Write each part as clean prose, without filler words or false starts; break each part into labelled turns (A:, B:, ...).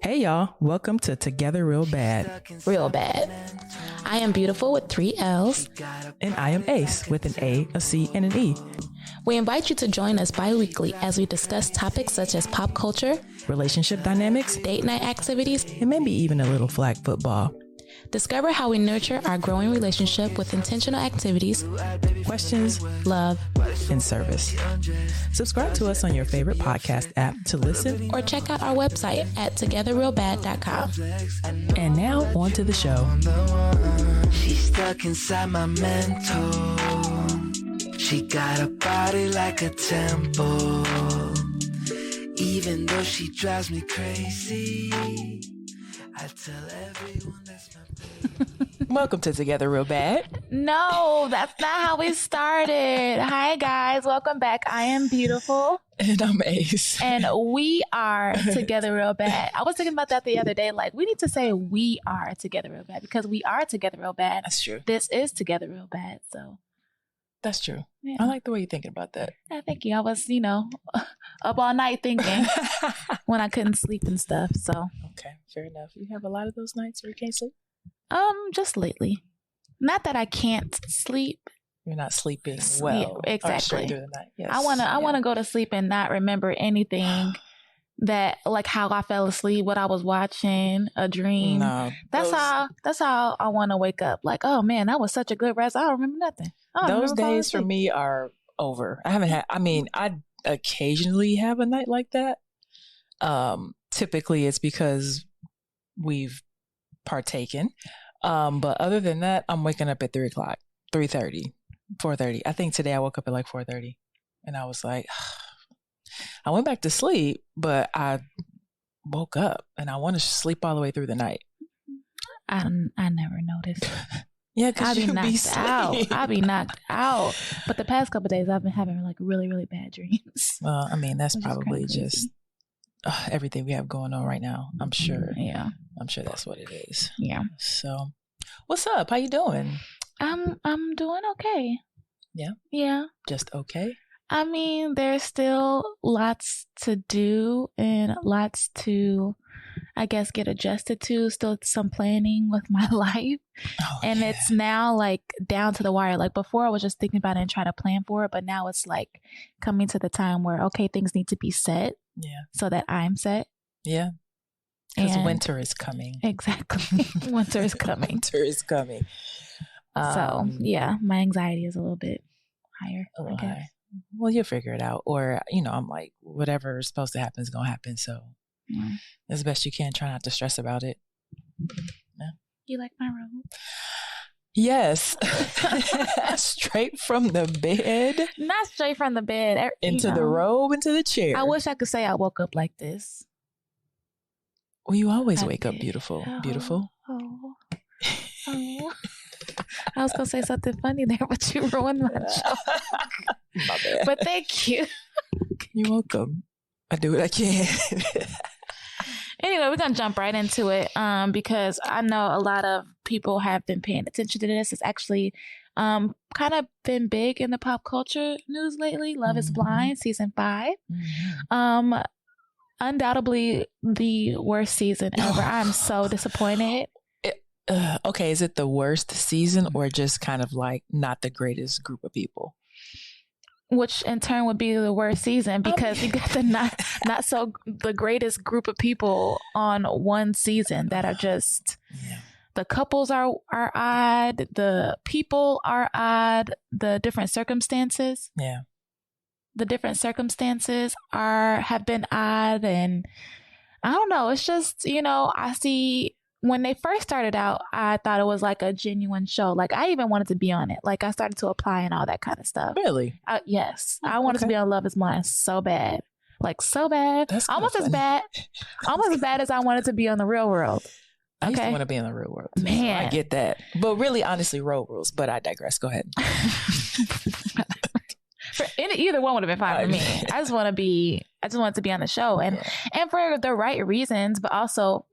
A: Hey y'all, welcome to Together Real Bad.
B: Real bad. I am Beautiful with 3 L's.
A: And I am Ace with an A, a C, and an E.
B: We invite you to join us bi-weekly as we discuss topics such as pop culture,
A: relationship dynamics,
B: date night activities,
A: and maybe even a little flag football.
B: Discover how we nurture our growing relationship with intentional activities,
A: questions,
B: love,
A: and service. Subscribe to us on your favorite podcast app to listen
B: or check out our website at togetherrealbad.com.
A: And now on to the show.
C: She's stuck inside my mental. She got a body like a temple. Even though she drives me crazy, I tell everyone that's my baby.
A: Welcome to Together Real Bad.
B: No, that's not how we started. Hi guys, welcome back. I am Beautiful.
A: And I'm Ace.
B: And we are Together Real Bad. I was thinking about that the other day. Like, we need to say we are Together Real Bad because we are Together Real Bad.
A: That's true.
B: This is Together Real Bad. So
A: that's true.
B: Yeah.
A: I like the way you're thinking about that.
B: Yeah, thank you. I was, up all night thinking when I couldn't sleep and stuff. So
A: okay, fair enough. You have a lot of those nights where you can't sleep?
B: Just lately. Not that I can't sleep.
A: You're not sleeping well.
B: Yeah, exactly.
A: Through the night. Yes.
B: I wanna go to sleep and not remember anything that, like, how I fell asleep, what I was watching, a dream.
A: No,
B: that's how I want to wake up. Like, oh man, that was such a good rest. I don't remember nothing.
A: Those days for me are over. I occasionally have a night like that. Typically it's because we've partaken. But other than that, I'm waking up at 3:00, 3:30, 4:30. I think today I woke up at like 4:30 and I was like, I went back to sleep, but I woke up and I want to sleep all the way through the night.
B: I never noticed.
A: Yeah, because
B: I'll be knocked out. I'll be knocked out. But the past couple of days, I've been having like really, really bad dreams.
A: Well, I mean, that's probably just everything we have going on right now. I'm sure.
B: Yeah,
A: I'm sure that's what it is.
B: Yeah.
A: So, what's up? How you doing?
B: I'm doing okay.
A: Yeah.
B: Yeah.
A: Just okay.
B: I mean, there's still lots to do and lots to, I guess, get adjusted to. Still some planning with my life. Oh, and yeah. It's now like down to the wire. Like before I was just thinking about it and trying to plan for it. But now it's like coming to the time where, okay, things need to be set.
A: Yeah. So
B: that I'm set.
A: Yeah. Because winter is coming.
B: Exactly. Winter is coming.
A: Winter is coming.
B: So yeah, my anxiety is a little bit higher.
A: A little high. Well, you'll figure it out. Or, I'm like, whatever is supposed to happen is going to happen. So as best you can, try not to stress about it.
B: Yeah. You like my robe?
A: Yes. Straight from the bed.
B: Not straight from the bed.
A: Into the robe, into the chair.
B: I wish I could say I woke up like this.
A: Well, you always wake up beautiful. Beautiful.
B: Oh. I was going to say something funny there, but you ruined my joke.
A: My bad.
B: But thank you.
A: You're welcome. I do what I can.
B: Anyway, we're going to jump right into it because I know a lot of people have been paying attention to this. It's actually kind of been big in the pop culture news lately. Love is Blind, season 5. Undoubtedly the worst season ever. I'm so disappointed.
A: Okay, is it the worst season or just kind of like not the greatest group of people?
B: Which in turn would be the worst season because you got the not so the greatest group of people on one season that are just the couples are odd, the people are odd, the different circumstances.
A: Yeah.
B: The different circumstances have been odd, and I don't know. It's just, I see. When they first started out, I thought it was like a genuine show. Like I even wanted to be on it. Like I started to apply and all that kind of stuff.
A: Really?
B: Yes. I wanted to be on Love is Blind so bad. Like so bad.
A: That's
B: almost as bad. Almost as bad as I wanted to be on The Real World.
A: I used to want to be in The Real World.
B: Man.
A: So I get that. But really, honestly, road rules. But I digress. Go ahead.
B: Either one would have been fine for me. I just wanted to be on the show and for the right reasons, but also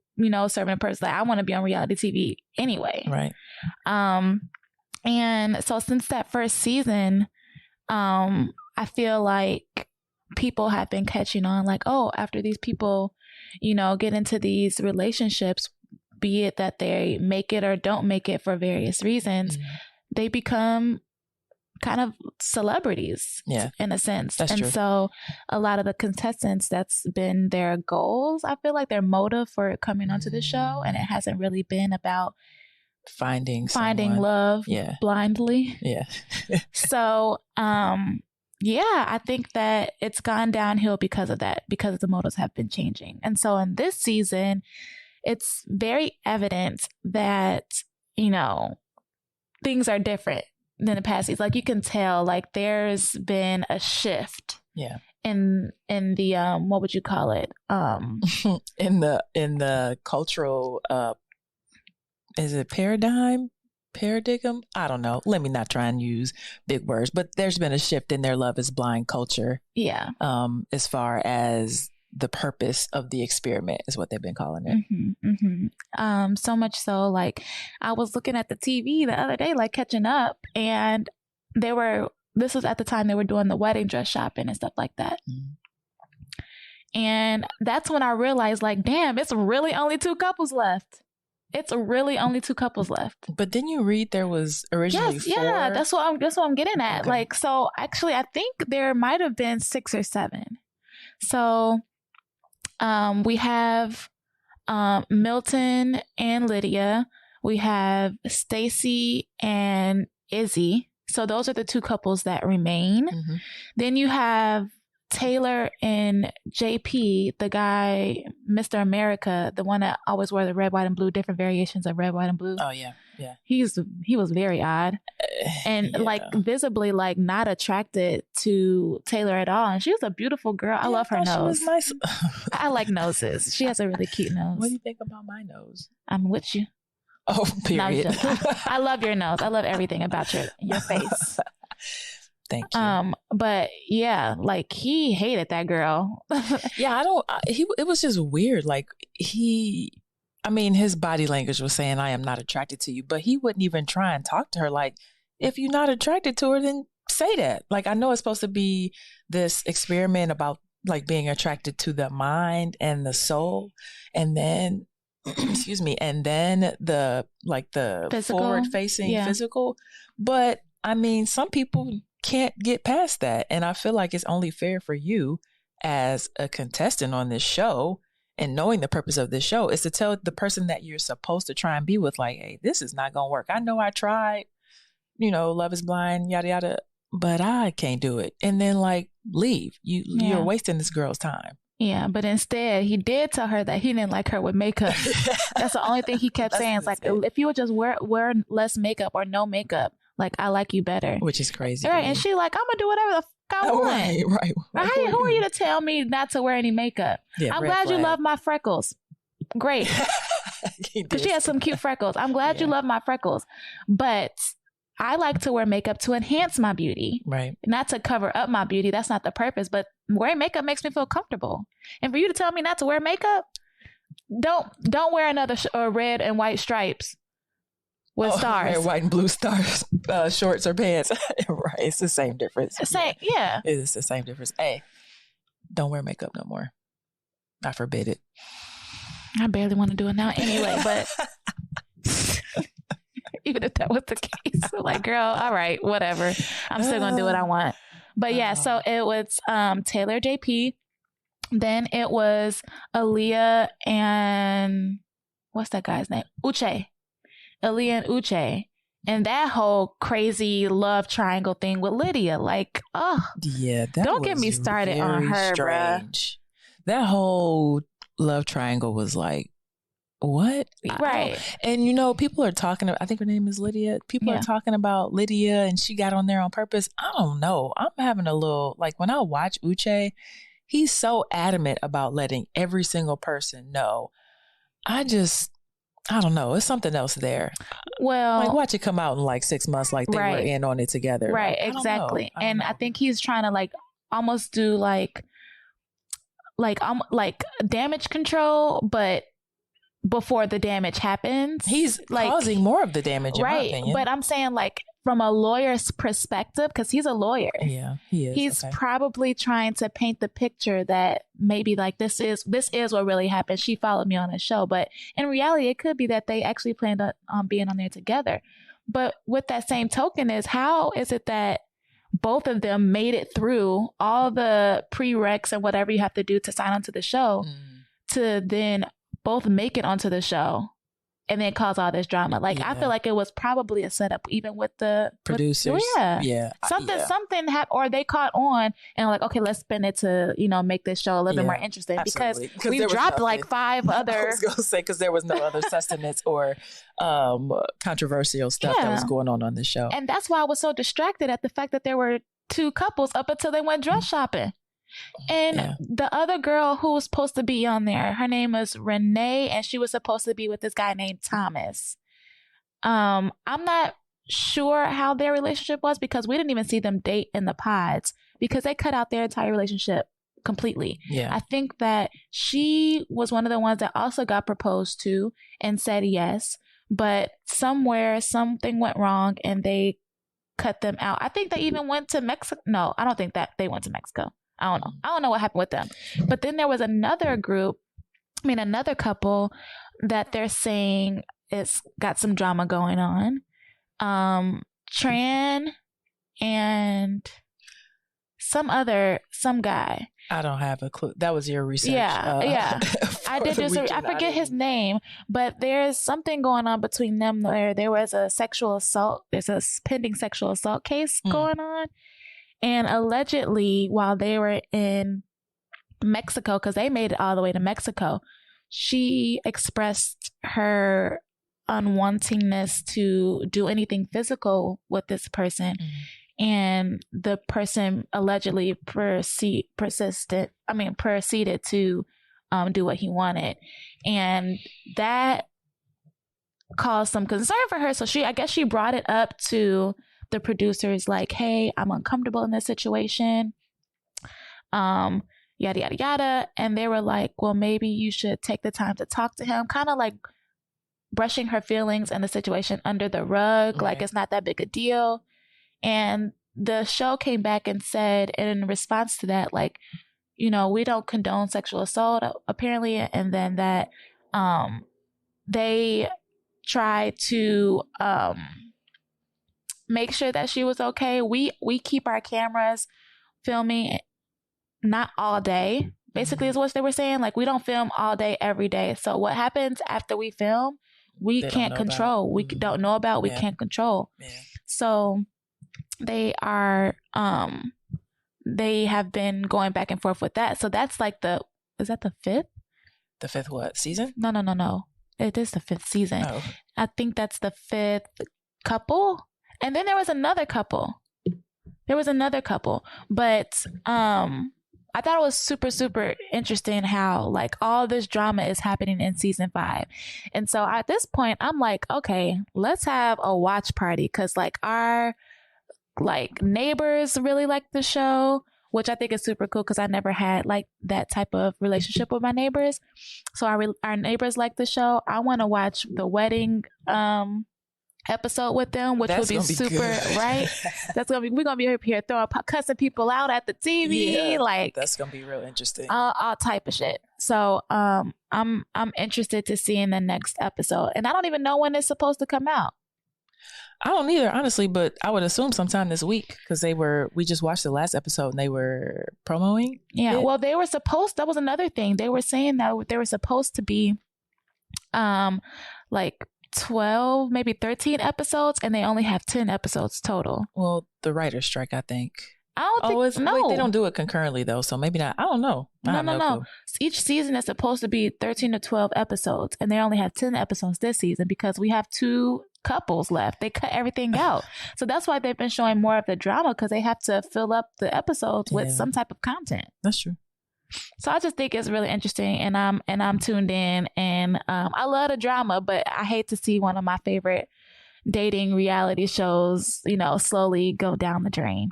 B: serving a person. Like, I want to be on reality TV anyway.
A: Right.
B: And so since that first season, I feel like people have been catching on, like, oh, after these people, you know, get into these relationships, be it that they make it or don't make it for various reasons, they become kind of celebrities, in a sense.
A: That's true.
B: So a lot of the contestants, that's been their goals. I feel like their motive for coming onto the show, and it hasn't really been about finding love blindly. So, I think that it's gone downhill because of that, because the motives have been changing. And so in this season, it's very evident that, you know, things are different than the past season. Like, you can tell, like, there's been a shift in the what would you call it,
A: in the cultural is it paradigm? I don't know. Let me not try and use big words, but there's been a shift in their Love is Blind culture. As far as the purpose of the experiment is what they've been calling it.
B: So much so, like, I was looking at the TV the other day, like, catching up, and this was at the time they were doing the wedding dress shopping and stuff like that. And that's when I realized, like, damn, it's really only two couples left. But didn't you read there was originally 4? Yeah, that's what I'm getting at. Okay. Like, so actually, I think there might have been 6 or 7. So, we have Milton and Lydia. We have Stacy and Izzy. So those are the 2 couples that remain. Then you have Taylor and JP, the guy, Mr. America, the one that always wore the red, white, and blue, different variations of red, white, and blue.
A: Oh, yeah.
B: He was very odd and like visibly like not attracted to Taylor at all. And she was a beautiful girl. I love her nose.
A: She was nice.
B: I like noses. She has a really cute nose.
A: What do you think about my nose?
B: I'm with you.
A: Oh, period.
B: No, I love your nose. I love everything about your face.
A: Thank you.
B: But yeah, like he hated that girl.
A: It was just weird. Like his body language was saying, I am not attracted to you, but he wouldn't even try and talk to her. Like, if you're not attracted to her, then say that. Like, I know it's supposed to be this experiment about like being attracted to the mind and the soul. And then, excuse me. And then the physical, forward facing physical. But I mean, some people can't get past that. And I feel like it's only fair for you as a contestant on this show and knowing the purpose of this show is to tell the person that you're supposed to try and be with, like, hey, this is not going to work. I know I tried, Love is Blind, yada, yada, but I can't do it. And then like leave. You're wasting this girl's time.
B: Yeah, but instead he did tell her that he didn't like her with makeup. That's the only thing he kept saying. It's like, if you would just wear less makeup or no makeup, like, I like you better.
A: Which is crazy.
B: Right. And she like, I'm going to do whatever the fuck I want. Right. Who are you to tell me not to wear any makeup? Yeah, I'm glad you love my freckles. Great. Because she has some cute freckles. I'm glad you love my freckles. But I like to wear makeup to enhance my beauty. Right. Not to cover up my beauty. That's not the purpose. But wearing makeup makes me feel comfortable. And for you to tell me not to wear makeup, don't wear another red and white stripes. With stars.
A: Red, white, and blue stars, shorts or pants. Right. It's the same difference.
B: Yeah.
A: It is the same difference. Hey, don't wear makeup no more. I forbid it.
B: I barely want to do it now anyway, but even if that was the case, I'm like, girl, all right, whatever. I'm still going to do what I want. But yeah, so it was Taylor JP. Then it was Aaliyah and what's that guy's name? Uche. Aaliyah and Uche, and that whole crazy love triangle thing with Lydia. Like, don't get me started on her, bruh.
A: That whole love triangle was like, what?
B: Right.
A: And people are talking about, I think her name is Lydia. People are talking about Lydia and she got on there on purpose. I don't know. I'm having a little, like, when I watch Uche, he's so adamant about letting every single person know. I don't know. It's something else there.
B: Well,
A: like, watch it come out in like 6 months, like they were in on it together.
B: Right.
A: Like,
B: exactly. I think he's trying to like almost do like damage control, but before the damage happens,
A: he's like causing more of the damage. In my opinion.
B: But I'm saying, like, from a lawyer's perspective, because he's a lawyer.
A: Yeah, he is.
B: He's probably trying to paint the picture that maybe like this is what really happened. She followed me on a show, but in reality, it could be that they actually planned on being on there together. But with that same token is, how is it that both of them made it through all the prereqs and whatever you have to do to sign onto the show to then both make it onto the show and then cause all this drama? Like, I feel like it was probably a setup, even with the
A: producers.
B: Something happened, or they caught on and like, okay, let's spin it to, make this show a little bit more interesting, because we dropped like 5 other.
A: I was gonna say, because there was no other sustenance or controversial stuff that was going on this show,
B: and that's why I was so distracted at the fact that there were 2 couples up until they went dress shopping. And the other girl who was supposed to be on there, her name was Renee, and she was supposed to be with this guy named Thomas. I'm not sure how their relationship was, because we didn't even see them date in the pods, because they cut out their entire relationship completely. Yeah. I think that she was one of the ones that also got proposed to and said yes, but somewhere something went wrong and they cut them out. I think they even went to Mexico. No, I don't think that they went to Mexico. I don't know. I don't know what happened with them. But then there was another couple that they're saying it's got some drama going on. Tran and some guy.
A: I don't have a clue. That was your research.
B: Yeah. I did just, I forget his name, but there's something going on between them where there was a sexual assault. There's a pending sexual assault case going on. And allegedly, while they were in Mexico, because they made it all the way to Mexico, she expressed her unwantingness to do anything physical with this person. And the person allegedly proceeded to do what he wanted. And that caused some concern for her. So I guess she brought it up to the producers, like, hey, I'm uncomfortable in this situation, yada, yada, yada. And they were like, well, maybe you should take the time to talk to him, kind of like brushing her feelings and the situation under the rug, like it's not that big a deal. And the show came back and said, in response to that, like, we don't condone sexual assault, apparently. And then that they try to make sure that she was okay. We keep our cameras filming, not all day, basically is what they were saying. Like, we don't film all day, every day. So what happens after we film, we can't control. We don't know about, we can't control. Yeah. So they are, they have been going back and forth with that. So that's like is that the 5th?
A: The 5th what? Season?
B: No. It is the 5th season. Oh. I think that's the 5th couple. And then there was another couple. But I thought it was super, super interesting how like all this drama is happening in season 5. And so at this point, I'm like, okay, let's have a watch party, because like our neighbors really like the show, which I think is super cool, because I never had like that type of relationship with my neighbors. So our neighbors like the show. I want to watch the wedding episode with them, which would be super good. Right? We're gonna be up here throwing cussing people out at the TV, like
A: that's gonna be real interesting.
B: All type of shit. So I'm interested to see in the next episode, and I don't even know when it's supposed to come out.
A: I don't either, honestly, but I would assume sometime this week, because we just watched the last episode and they were promoting.
B: Yeah, well, that was another thing. They were saying that they were supposed to be like 12, maybe 13 episodes, and they only have 10 episodes total.
A: Well, the writer's strike, I think.
B: I don't think,
A: no. Wait, they don't do it concurrently though, so maybe not. I don't know.
B: No. Each season is supposed to be 13 to 12 episodes, and they only have 10 episodes this season because we have 2 couples left. They cut everything out. So that's why they've been showing more of the drama, because they have to fill up the episodes with some type of content.
A: That's true.
B: So I just think it's really interesting, and I'm tuned in, and I love the drama, but I hate to see one of my favorite dating reality shows, slowly go down the drain.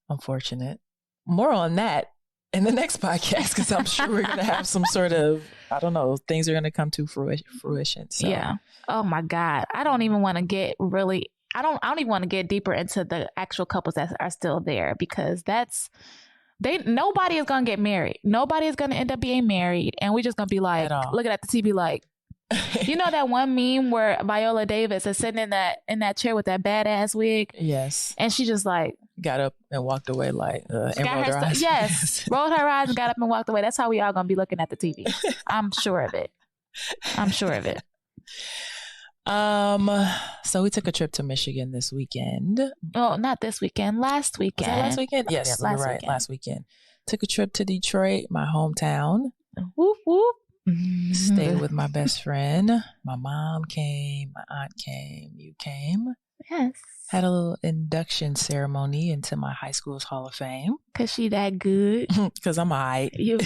A: Unfortunate. More on that in the next podcast, because I'm sure we're going to have some sort of, I don't know, things are going to come to fruition. So.
B: Yeah. Oh my God. I don't even want to get really, I don't even want to get deeper into the actual couples that are still there, because nobody is going to get married. Nobody is going to end up being married. And we're just going to be like, looking at the TV like, you know that one meme where Viola Davis is sitting in that chair with that badass wig?
A: Yes.
B: And she just like
A: got up and walked away and rolled her eyes.
B: Yes. Rolled her eyes and got up and walked away. That's how we all gonna be looking at the TV. I'm sure of it.
A: So we took a trip to Michigan this weekend.
B: Oh, not this weekend. Last weekend.
A: Was that last weekend? Yes, you're right. Last weekend. Took a trip to Detroit, my hometown.
B: Whoop whoop.
A: Stayed with my best friend. My mom came. My aunt came. You came.
B: Yes.
A: Had a little induction ceremony into my high school's Hall of Fame.
B: Cause she that good.
A: Cause I'm alright.
B: Give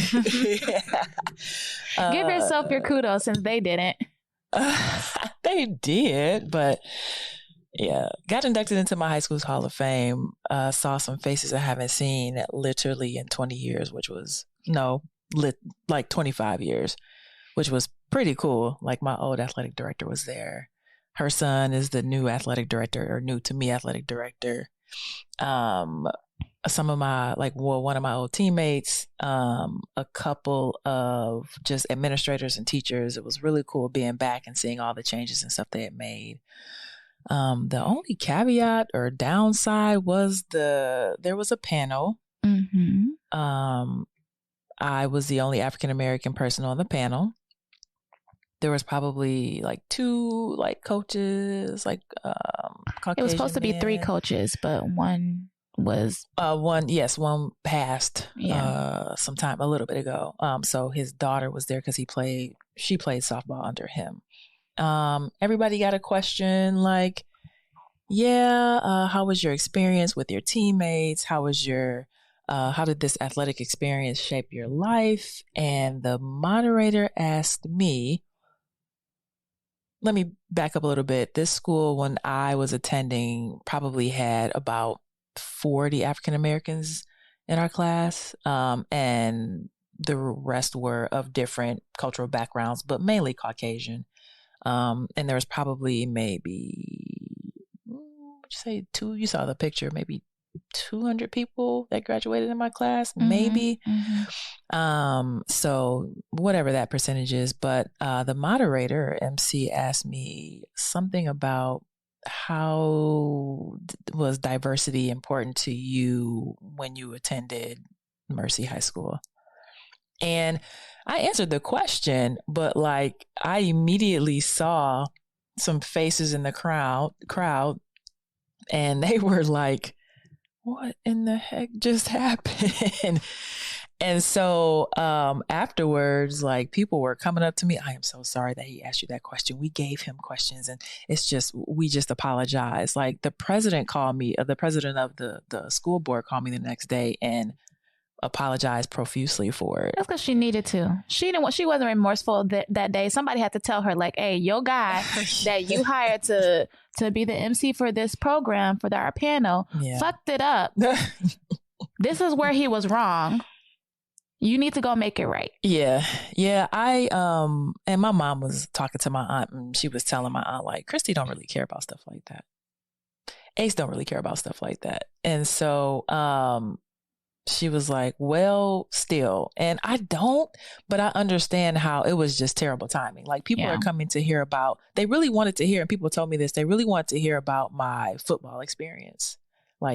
B: yourself your kudos, since they didn't.
A: They did, but yeah, got inducted into my high school's Hall of Fame. Saw some faces I haven't seen literally in 20 years, which was like 25 years, which was pretty cool. Like my old athletic director was there. Her son is the new athletic director, or new to me athletic director. Some of my, one of my old teammates, a couple of just administrators and teachers. It was really cool being back and seeing all the changes and stuff they had made. The only caveat or downside was there was a panel. Mm-hmm. I was the only African-American person on the panel. There was probably two coaches, Caucasian.
B: It was supposed to be 3 coaches, but one was
A: one passed sometime a little bit ago. So his daughter was there because she played softball under him. Everybody got a question how was your experience with your teammates? How did this athletic experience shape your life? And the moderator asked me, let me back up a little bit. This school, when I was attending, probably had about 40 African Americans in our class. And the rest were of different cultural backgrounds, but mainly Caucasian. And there was probably you saw the picture, maybe 200 people that graduated in my class, maybe. Mm-hmm. So whatever that percentage is, but the moderator, MC, asked me something about how was diversity important to you when you attended Mercy High School? And I answered the question, but I immediately saw some faces in the crowd, and they were like, what in the heck just happened? And so afterwards, people were coming up to me. I am so sorry that he asked you that question. We gave him questions, and we just apologize. The president called me, the president of the school board called me the next day and apologized profusely for it.
B: That's because she needed to. She wasn't remorseful that day. Somebody had to tell her, hey, your guy that you hired to be the MC for this program for our panel fucked it up. This is where he was wrong. You need to go make it right.
A: Yeah. I and my mom was talking to my aunt, and she was telling my aunt Christy don't really care about stuff like that. Ace don't really care about stuff like that. And so she was like, well, still. And I don't, but I understand how it was just terrible timing. People are coming to hear about, they really wanted to hear, and people told me this, they really wanted to hear about my football experience.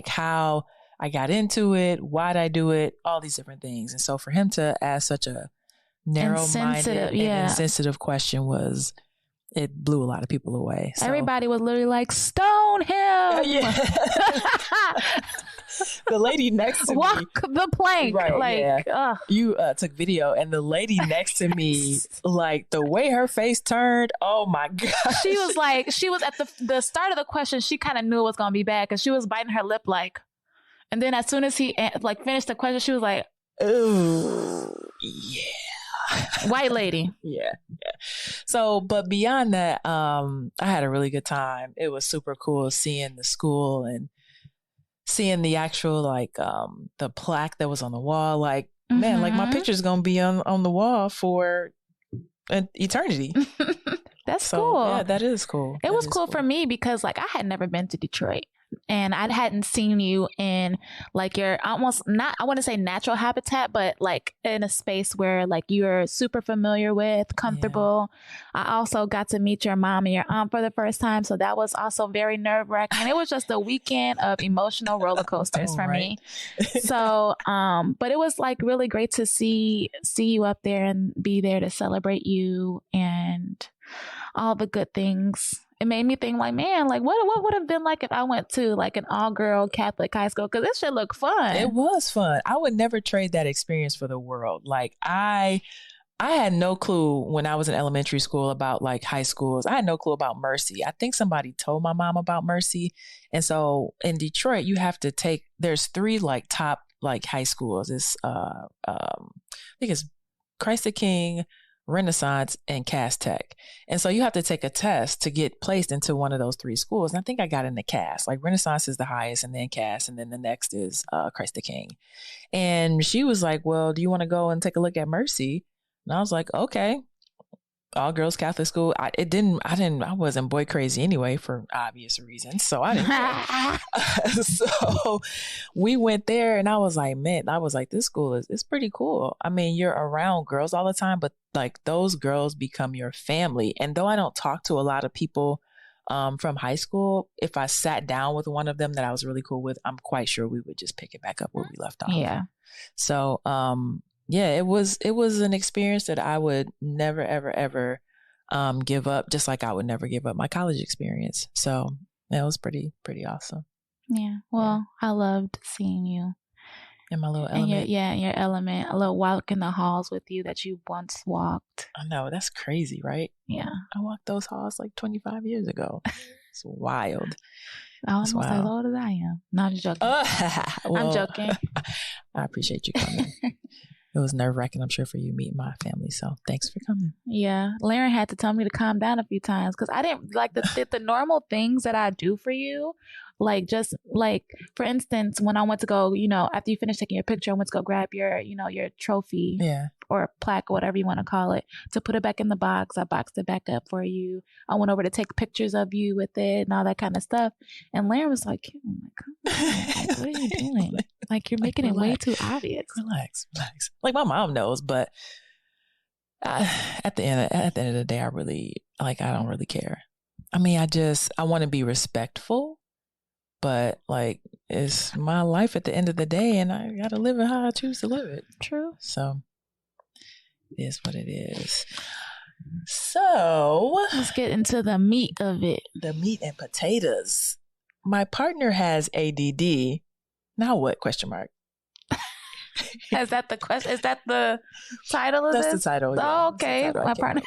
A: How I got into it, why'd I do it, all these different things. And so for him to ask such a narrow-minded and insensitive question it blew a lot of people away. So.
B: Everybody was literally stone him. Yeah.
A: The lady next to me.
B: Walk the plank.
A: Right, you took video, and the lady next to me, the way her face turned, oh my God.
B: She was at the start of the question, she kind of knew it was going to be bad because she was biting her lip and then as soon as he finished the question, she was like,
A: ooh, yeah.
B: White lady.
A: Yeah. So, but beyond that, I had a really good time. It was super cool seeing the school and seeing the actual, the plaque that was on the wall. Man, my picture's going to be on the wall for an eternity.
B: That's cool.
A: Yeah, that is cool.
B: It was cool for me because like I had never been to Detroit. And I hadn't seen you in like your almost not, I want to say natural habitat, but like in a space where like you're super familiar with, comfortable. Yeah. I also got to meet your mom and your aunt for the first time. So that was also very nerve wracking. It was just a weekend of emotional roller coasters for me. So, but it was like really great to see you up there and be there to celebrate you and all the good things. It made me think like, man, like what would have been like if I went to like an all-girl Catholic high school? Because this should look fun.
A: It was fun. I would never trade that experience for the world. Like I had no clue when I was in elementary school about like high schools. I had no clue about Mercy. I think somebody told my mom about Mercy. And so in Detroit, you have to there's 3 like top like high schools. It's I think it's Christ the King, Renaissance, and Cass Tech. And so you have to take a test to get placed into one of those 3 schools. And I think I got into Cass. Like Renaissance is the highest, and then Cass, and then the next is Christ the King. And she was like, well, do you want to go and take a look at Mercy? And I was like, okay. All girls Catholic school. I wasn't boy crazy anyway for obvious reasons. So I didn't. So we went there and I was like, this school is pretty cool. I mean, you're around girls all the time, but like those girls become your family. And though I don't talk to a lot of people from high school, if I sat down with one of them that I was really cool with, I'm quite sure we would just pick it back up where we left off.
B: Yeah.
A: So, yeah, it was an experience that I would never, ever, ever give up, just like I would never give up my college experience. So that was pretty awesome.
B: Yeah. Well, I loved seeing you.
A: In my little element.
B: In your element. A little walk in the halls with you that you once walked.
A: I know. That's crazy, right?
B: Yeah.
A: I walked those halls like 25 years ago. It's wild.
B: Almost as old as I am. No, I'm just joking. I'm joking.
A: I appreciate you coming. It was nerve-wracking, I'm sure, for you meeting my family. So thanks for coming.
B: Yeah. Lauren had to tell me to calm down a few times because I didn't like the normal things that I do for you. Like, just like, for instance, when I went to go, after you finished taking your picture, I went to go grab your trophy or plaque or whatever you want to call it to put it back in the box. I boxed it back up for you. I went over to take pictures of you with it and all that kind of stuff. And Lauren was like, oh my God, like, what are you doing? Like, you're making it way too obvious.
A: Relax. Like, my mom knows, but at the end of the day, I don't really care. I mean, I want to be respectful. But like, it's my life at the end of the day, and I gotta live it how I choose to live it.
B: True.
A: So it is what it is. So
B: let's get into the meat of it.
A: The meat and potatoes. My partner has ADD. Now what? Question mark.
B: Is that the question? Is that the title of
A: this?
B: That's
A: the title.
B: Oh, okay. My partner.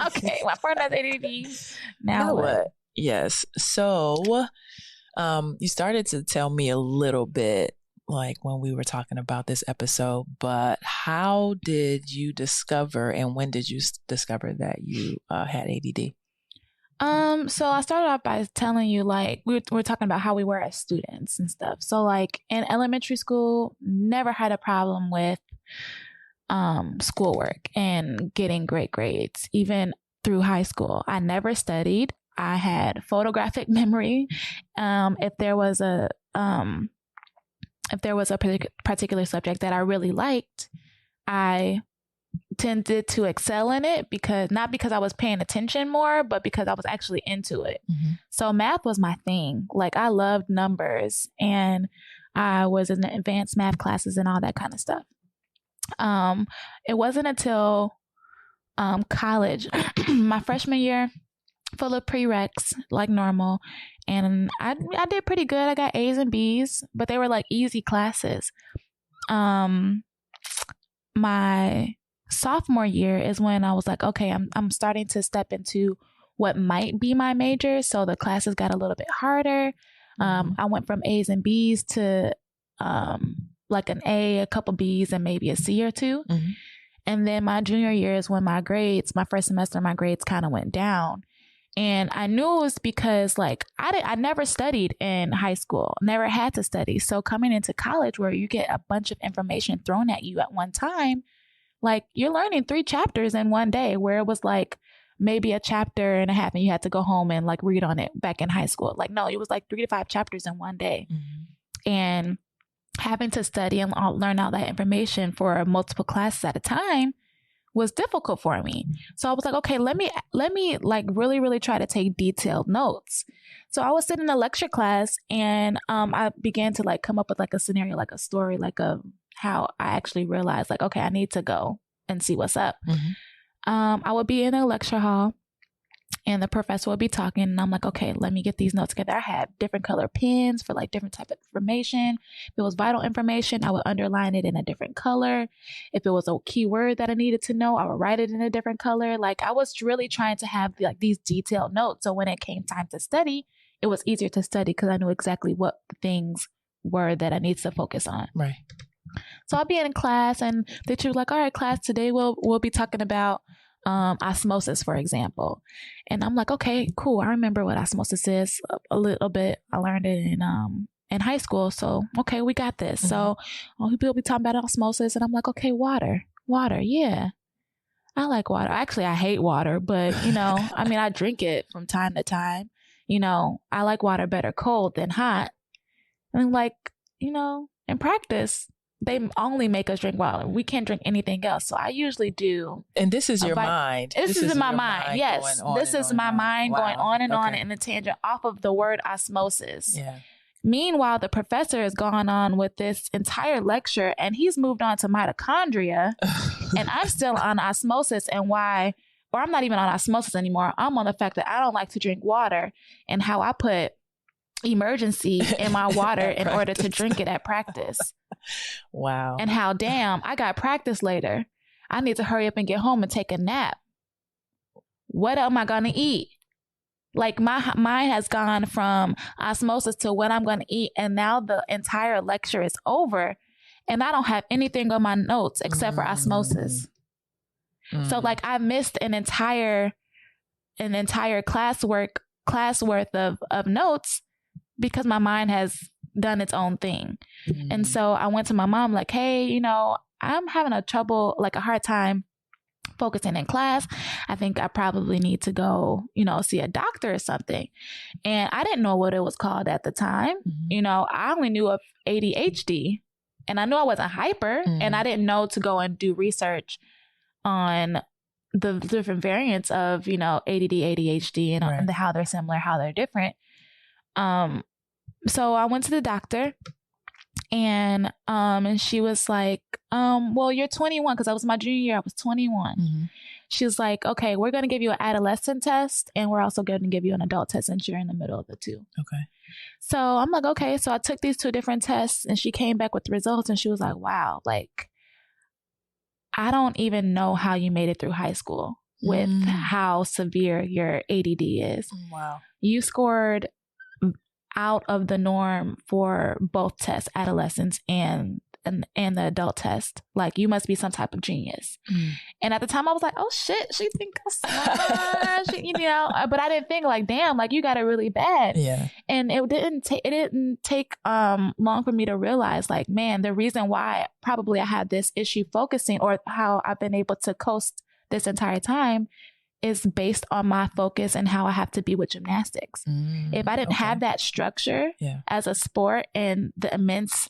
B: Okay, my partner has ADD. Now what?
A: Yes. So. You started to tell me a little bit like when we were talking about this episode, but how did you discover and when did you discover that you had ADD?
B: So I started off by telling you like we were talking about how we were as students and stuff. So like in elementary school, never had a problem with schoolwork and getting great grades, even through high school. I never studied. I had photographic memory. If there was a particular subject that I really liked, I tended to excel in it not because I was paying attention more, but because I was actually into it. Mm-hmm. So math was my thing. Like I loved numbers and I was in the advanced math classes and all that kind of stuff. It wasn't until college, my freshman year, full of prereqs like normal, and I did pretty good. I got A's and B's, but they were like easy classes. My sophomore year is when I was like, okay, I'm starting to step into what might be my major, so the classes got a little bit harder. I went from A's and B's to like an A, a couple B's, and maybe a C or two. Mm-hmm. And then my junior year is when my first semester, my grades kind of went down. And I knew it was because like I never studied in high school, never had to study. So coming into college where you get a bunch of information thrown at you at one time, like you're learning 3 chapters in one day, where it was like maybe a chapter and a half and you had to go home and like read on it back in high school. Like, no, it was like 3 to 5 chapters in one day. And having to study and learn all that information for multiple classes at a time was difficult for me. So I was like, okay, let me like really, really try to take detailed notes. So I was sitting in a lecture class and I began to like come up with like a scenario, like a story, like how I actually realized like, okay, I need to go and see what's up. I would be in a lecture hall and the professor would be talking and I'm like, okay, let me get these notes together. I had different color pens for like different type of information. If it was vital information, I would underline it in a different color. If it was a keyword that I needed to know, I would write it in a different color. Like I was really trying to have like these detailed notes. So when it came time to study, it was easier to study because I knew exactly what the things were that I needed to focus on.
A: Right.
B: So I'll be in class and the teacher was like, all right, class, today we'll be talking about osmosis, for example. And I'm like, okay, cool. I remember what osmosis is a little bit. I learned it in high school. So, okay, we got this. So we'll be talking about osmosis. And I'm like, okay, water. Yeah. I like water. Actually, I hate water, but you know, I mean, I drink it from time to time. You know, I like water better cold than hot. And like, you know, in practice, they only make us drink water. We can't drink anything else. So I usually do.
A: And this is your mind.
B: This is in my mind. Yes. This is my mind going on and on in a tangent off of the word osmosis.
A: Yeah.
B: Meanwhile, the professor has gone on with this entire lecture and he's moved on to mitochondria and I'm still on osmosis and why, or I'm not even on osmosis anymore. I'm on the fact that I don't like to drink water and how I put emergency in my water in order to drink it at practice.
A: Wow.
B: And how, damn, I got practice later. I need to hurry up and get home and take a nap. What am I going to eat? Like my mind has gone from osmosis to what I'm going to eat. And now the entire lecture is over and I don't have anything on my notes except for osmosis. So like I missed an entire class worth of notes because my mind has done its own thing. And so I went to my mom like, hey, you know, I'm having a hard time focusing in class. I think I probably need to go, you know, see a doctor or something. And I didn't know what it was called at the time. You know, I only knew of ADHD and I knew I wasn't hyper and I didn't know to go and do research on the different variants of, you know, ADD, ADHD and how they're similar, how they're different. So I went to the doctor and she was like, well, you're 21 because I was my junior year. I was 21. She was like, okay, we're going to give you an adolescent test and we're also going to give you an adult test since you're in the middle of the two.
A: Okay.
B: So I'm like, okay. So I took these 2 different tests and she came back with the results and she was like, wow, like, I don't even know how you made it through high school with how severe your ADD is.
A: Wow.
B: You scored out of the norm for both tests, adolescents and the adult test. Like you must be some type of genius. And at the time I was like, oh shit, she think I'm smart, you know, but I didn't think like, damn, like you got it really bad.
A: Yeah.
B: And it didn't take long for me to realize like, man, the reason why probably I had this issue focusing or how I've been able to coast this entire time is based on my focus and how I have to be with gymnastics. If I didn't have that structure as a sport and the immense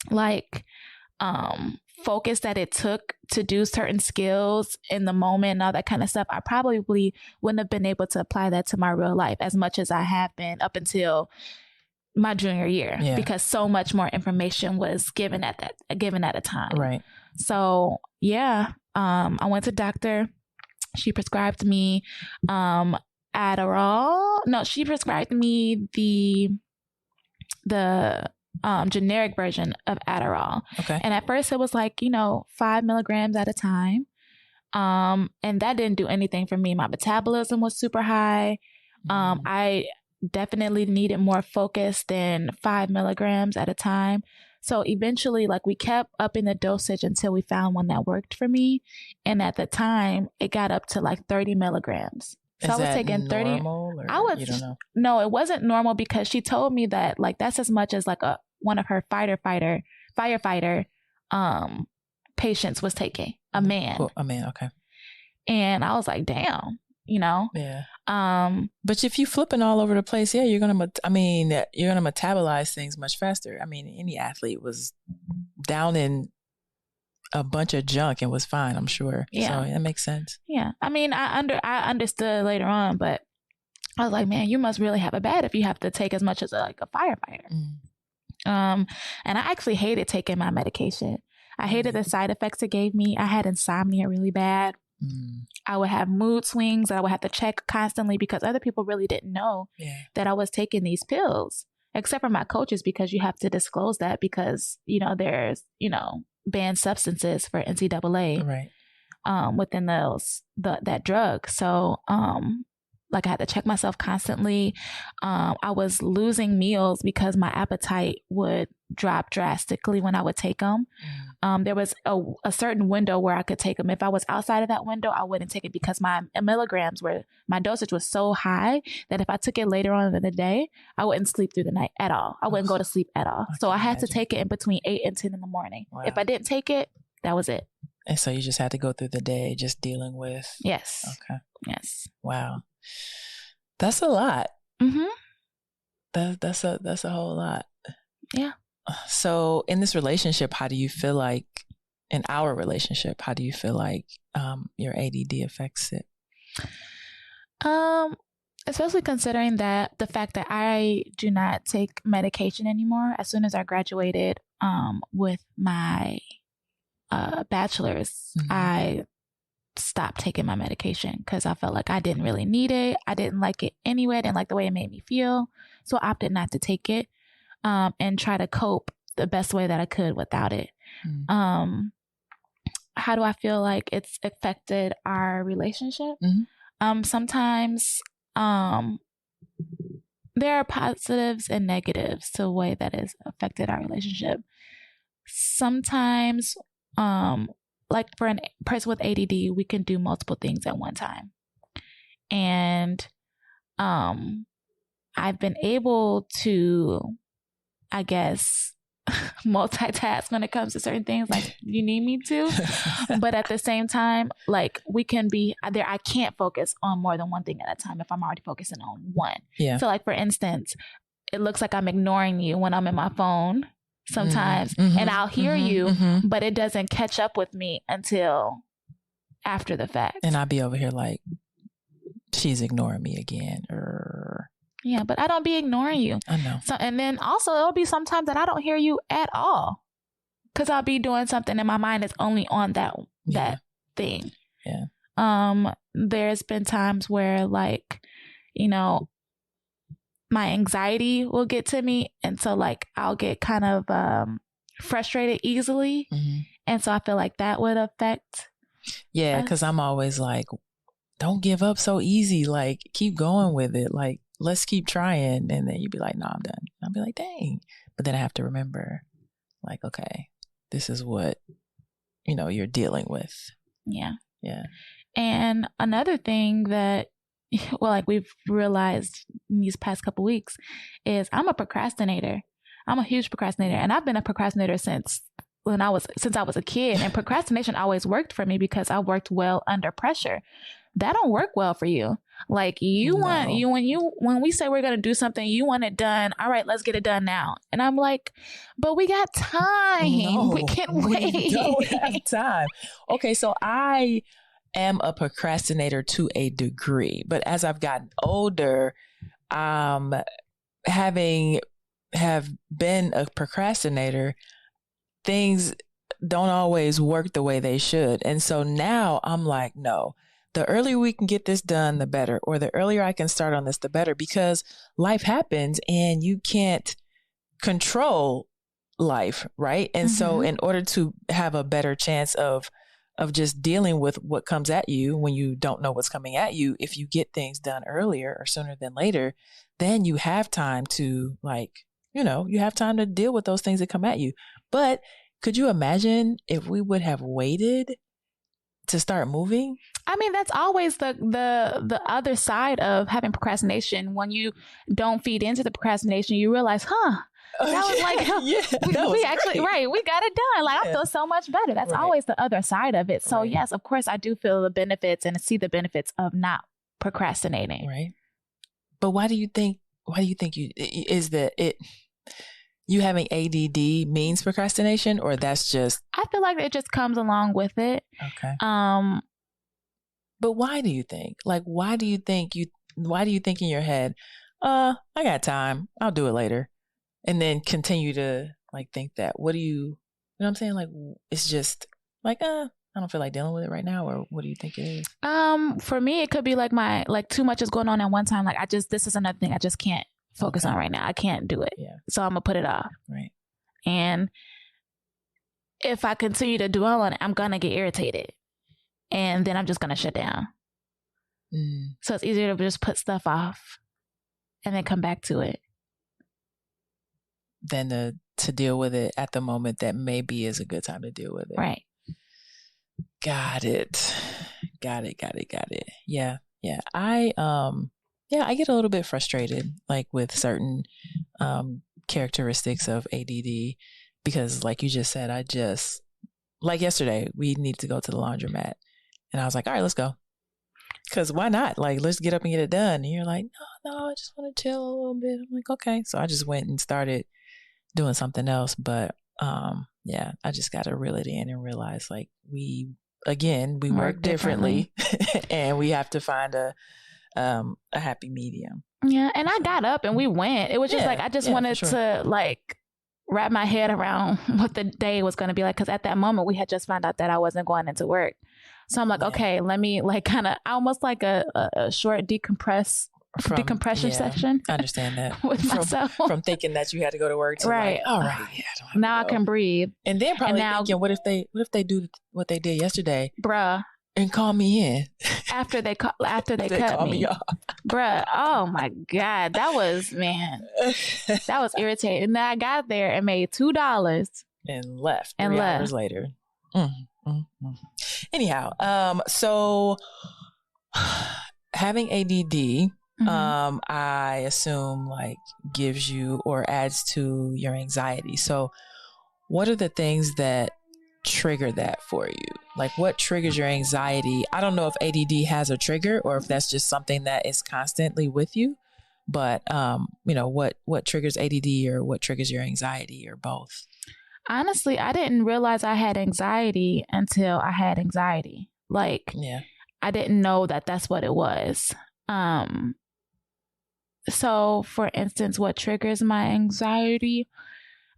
B: like focus that it took to do certain skills in the moment and all that kind of stuff, I probably wouldn't have been able to apply that to my real life as much as I have been up until my junior year because so much more information was given at a time. Right. So I went to doctor. She prescribed me Adderall. No, she prescribed me the generic version of Adderall. Okay. And at first it was like, 5 milligrams at a time. And that didn't do anything for me. My metabolism was super high. I definitely needed more focus than 5 milligrams at a time. So eventually, we kept upping the dosage until we found one that worked for me. And at the time, it got up to 30 milligrams. So I was taking 30. Or you don't know? No, it wasn't normal because she told me that that's as much as one of her firefighter patients was taking, a man.
A: Cool. A man, okay.
B: And I was like, damn. you know?
A: Yeah. But if you flipping all over the place, yeah, you're going to metabolize things much faster. I mean, any athlete was down in a bunch of junk and was fine, I'm sure.
B: Yeah.
A: So that makes sense.
B: Yeah. I mean, I understood later on, but I was like, man, you must really have it bad if you have to take as much as a firefighter. And I actually hated taking my medication. I hated the side effects it gave me. I had insomnia really bad. I would have mood swings that I would have to check constantly because other people really didn't know that I was taking these pills, except for my coaches, because you have to disclose that because, you know, there's, you know, banned substances for NCAA within that drug. So, like I had to check myself constantly. I was losing meals because my appetite would drop drastically when I would take them. There was a certain window where I could take them. If I was outside of that window, I wouldn't take it because my dosage was so high that if I took it later on in the day, I wouldn't sleep through the night at all. I wouldn't go to sleep at all. So I had to take it in between 8 and 10 in the morning. Wow. If I didn't take it, that was it.
A: And so you just had to go through the day just dealing with.
B: Yes.
A: Okay.
B: Yes.
A: Wow. That's a lot.
B: Mm-hmm.
A: That's a whole lot.
B: Yeah.
A: So in this relationship, in our relationship, how do you feel like your ADD affects it?
B: Especially considering that the fact that I do not take medication anymore. As soon as I graduated with my bachelor's, I stopped taking my medication because I felt like I didn't really need it. I didn't like it anyway. I didn't like the way it made me feel. So I opted not to take it and try to cope the best way that I could without it. How do I feel like it's affected our relationship? Sometimes there are positives and negatives to the way that it's affected our relationship. Sometimes like for a person with ADD, we can do multiple things at one time. And I've been able to, I guess, multitask when it comes to certain things like you need me to. But at the same time, like we can be there. I can't focus on more than one thing at a time if I'm already focusing on one. Yeah. So like, for instance, it looks like I'm ignoring you when I'm in my phone sometimes and I'll hear you, but it doesn't catch up with me until after the fact.
A: And I'll be over here like, she's ignoring me again.
B: Yeah, but I don't be ignoring you.
A: I know.
B: So, and then also it'll be sometimes that I don't hear you at all because I'll be doing something and my mind is only on that thing.
A: Yeah.
B: There's been times where like, you know, my anxiety will get to me. And so like, I'll get kind of frustrated easily. And so I feel like that would affect.
A: Yeah. Cause I'm always like, don't give up so easy. Like keep going with it. Like, let's keep trying. And then you'd be like, no, I'm done. I'll be like, dang. But then I have to remember like, okay, this is what, you know, you're dealing with.
B: Yeah.
A: Yeah.
B: And another thing that, well, like we've realized in these past couple weeks is I'm a procrastinator. I'm a huge procrastinator. And I've been a procrastinator since I was a kid. And procrastination always worked for me because I worked well under pressure. That don't work well for you. Like when we say we're going to do something, you want it done. All right, let's get it done now. And I'm like, but we got time. No, we can't wait.
A: We don't have time. Okay. So I am a procrastinator to a degree, but as I've gotten older, have been a procrastinator, things don't always work the way they should. And so now I'm like, no, the earlier we can get this done, the better, or the earlier I can start on this, the better, because life happens and you can't control life. Right. And so in order to have a better chance of just dealing with what comes at you when you don't know what's coming at you, if you get things done earlier or sooner than later, then you have time to you have time to deal with those things that come at you. But could you imagine if we would have waited to start moving?
B: I mean, that's always the other side of having procrastination. When you don't feed into the procrastination, you realize, that was like, we actually, right, we got it done. Like, I feel so much better. That's always the other side of it. So yes, of course, I do feel the benefits and see the benefits of not procrastinating.
A: Right. But why do you think you having ADD means procrastination, or that's just?
B: I feel like it just comes along with it.
A: Okay. But why do you think? Like, why do you think in your head, I got time, I'll do it later, and then continue to like think that? What do you know what I'm saying? Like, it's just like, I don't feel like dealing with it right now, or what do you think it is?
B: For me, it could be like too much is going on at one time. Like this is another thing I just can't focus on right now. I can't do it.
A: Yeah.
B: So I'm gonna put it off.
A: Right.
B: And if I continue to dwell on it, I'm gonna get irritated. And then I'm just gonna shut down. So it's easier to just put stuff off and then come back to it
A: than to deal with it at the moment that maybe is a good time to deal with it.
B: Right.
A: Got it. Yeah. I get a little bit frustrated, like with certain characteristics of ADD, because like you just said, like yesterday, we need to go to the laundromat, and I was like, all right, let's go. Because why not? Like, let's get up and get it done. And you're like, no, I just want to chill a little bit. I'm like, okay. So I just went and started doing something else. But I just got to reel it in and realize, like, we work differently and we have to find a happy medium.
B: Yeah. And I got up and we went. It was just like, I just wanted to like wrap my head around what the day was going to be like. Because at that moment, we had just found out that I wasn't going into work. So I'm like, okay, let me like kind of almost like a short decompression session.
A: I understand that.
B: With myself.
A: From thinking that you had to go to work to
B: right.
A: Like, all right, yeah, I don't have
B: now
A: to go.
B: I can breathe.
A: And then probably thinking, what if they do what they did yesterday?
B: Bruh.
A: And call me in.
B: After they cut me off. Bruh. Oh my God. That was irritating. And then I got there and made $2
A: and left 3 hours later. Anyhow, so having ADD, I assume like gives you or adds to your anxiety. So what are the things that trigger that for you? Like, what triggers your anxiety? I don't know if ADD has a trigger or if that's just something that is constantly with you, but what triggers ADD or what triggers your anxiety, or both?
B: Honestly, I didn't realize I had anxiety until I had anxiety. Like, I didn't know that that's what it was. So for instance, what triggers my anxiety?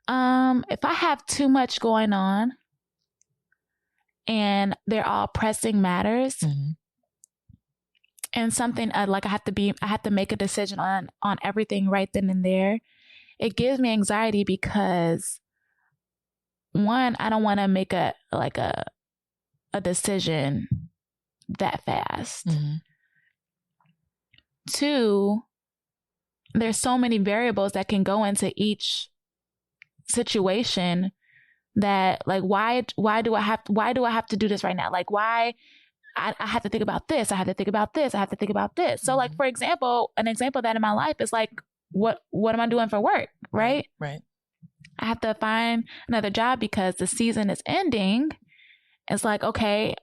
B: If I have too much going on and they're all pressing matters, and something like I have to make a decision on everything right then and there, it gives me anxiety because, one, I don't want to make a decision that fast. Two, there's so many variables that can go into each situation that, like, why do I have to do this right now? Like, why I have to think about this. I have to think about this. I have to think about this. So like, for example, an example of that in my life is like, what am I doing for work? Right. I have to find another job because the season is ending. It's like, okay,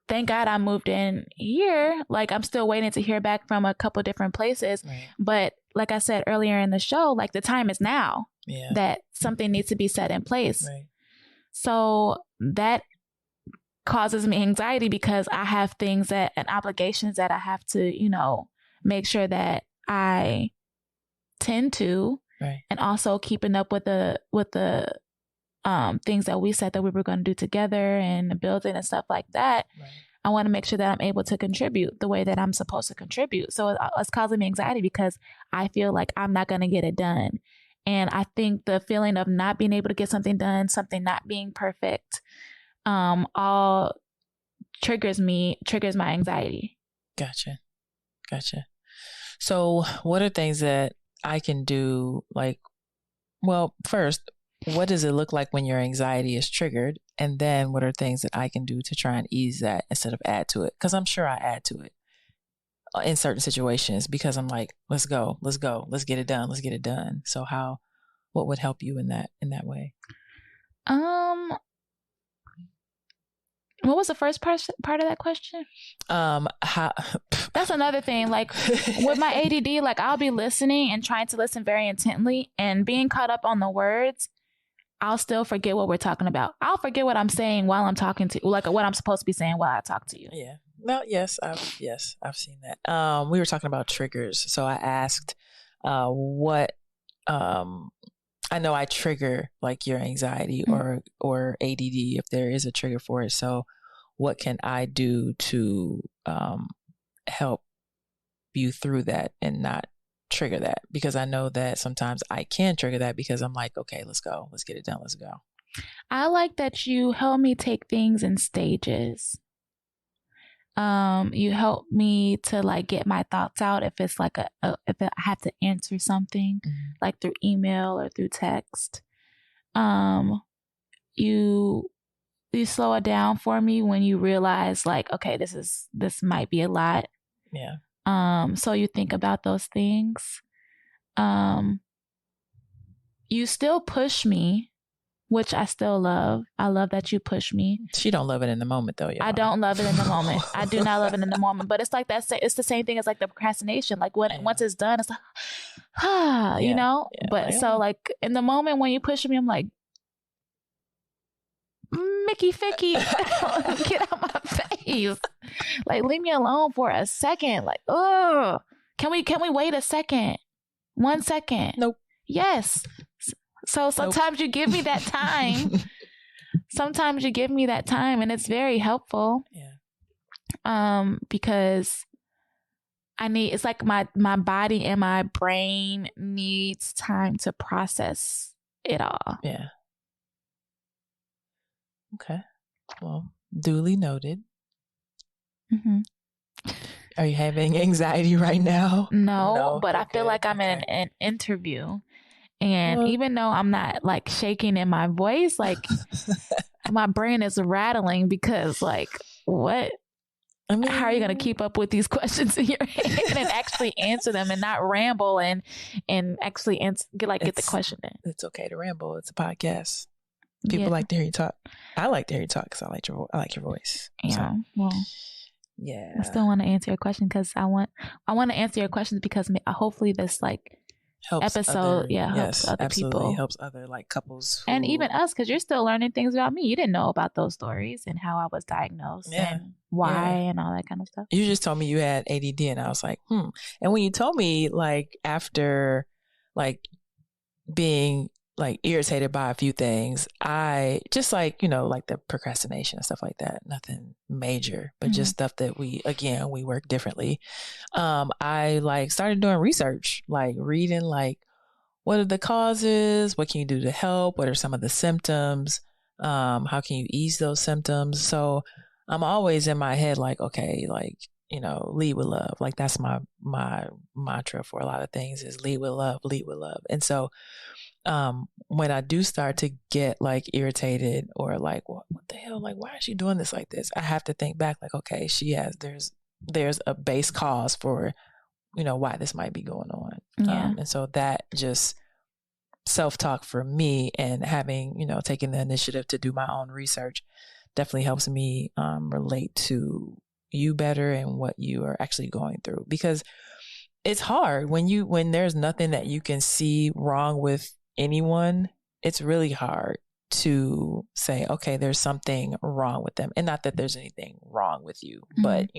B: thank God I moved in here. Like, I'm still waiting to hear back from a couple different places. But like I said earlier in the show, like, the time is now that something needs to be set in place. So that causes me anxiety because I have things and obligations that I have to, make sure that I tend to. And also keeping up with the things that we said that we were going to do together and the building and stuff like that. I want to make sure that I'm able to contribute the way that I'm supposed to contribute. So it's causing me anxiety because I feel like I'm not going to get it done. And I think the feeling of not being able to get something done, something not being perfect, all triggers my anxiety.
A: Gotcha. So what are things that I can do? Like, well, first, what does it look like when your anxiety is triggered? And then what are things that I can do to try and ease that instead of add to it? Because I'm sure I add to it in certain situations because I'm like, let's go, let's get it done. So what would help you in that way?
B: What was the first part of that question? That's another thing. Like with my ADD, like I'll be listening and trying to listen very intently and being caught up on the words. I'll still forget what we're talking about. I'll forget what I'm saying while I'm talking to, like what I'm supposed to be saying while I talk to you.
A: Yeah. No, yes, I've seen that. We were talking about triggers. So I asked what I know I trigger like your anxiety or ADD if there is a trigger for it. So what can I do to help you through that and not trigger that? Because I know that sometimes I can trigger that because I'm like, okay, let's go. Let's get it done. Let's go.
B: I like that you help me take things in stages. You help me to like get my thoughts out if it's like if I have to answer something like through email or through text. You slow it down for me when you realize like, okay, this might be a lot.
A: Yeah.
B: So you think about those things. You still push me, which I still love. I love that you push me.
A: She don't love it in the moment though.
B: I don't love it in the moment. I do not love it in the moment. But it's like that. It's the same thing as like the procrastination. Like once it's done, it's like, you know. Yeah, but so like in the moment when you push me, I'm like, Mickey Ficky, get out my face. Like leave me alone for a second. Like, oh, can we wait a second? 1 second.
A: Nope.
B: Yes. So sometimes you give me that time. Sometimes you give me that time and it's very helpful.
A: Yeah.
B: Because it's like my body and my brain needs time to process it all.
A: Yeah. Okay. Well, duly noted.
B: Mm-hmm.
A: Are you having anxiety right now?
B: No, but I feel like I'm in an interview. And even though I'm not like shaking in my voice, like my brain is rattling because like, what? How are you going to keep up with these questions in your head and actually answer them and not ramble and actually get the question in?
A: It's okay to ramble. It's a podcast. People like to hear you talk. I like to hear you talk because I like your voice.
B: Yeah.
A: So,
B: well,
A: yeah.
B: I still want to answer your question because I want to answer your questions because hopefully this like
A: helps
B: episode helps other people,
A: helps other like couples
B: and even us because you're still learning things about me. You didn't know about those stories and how I was diagnosed and why and all that kind of stuff.
A: You just told me you had ADD and I was like, and when you told me like after like being like irritated by a few things, I just like, like the procrastination and stuff like that, nothing major, but just stuff that we work differently. I like started doing research, like reading like what are the causes, what can you do to help, what are some of the symptoms, how can you ease those symptoms. So I'm always in my head like, okay, like, lead with love. Like that's my mantra for a lot of things is lead with love. And so when I do start to get like irritated or like, what the hell, like, why is she doing this like this? I have to think back like, okay, there's a base cause for, why this might be going on.
B: Yeah.
A: And so that just self-talk for me and having, taking the initiative to do my own research definitely helps me relate to you better and what you are actually going through, because it's hard when there's nothing that you can see wrong with anyone. It's really hard to say, okay, there's something wrong with them. And not that there's anything wrong with you, but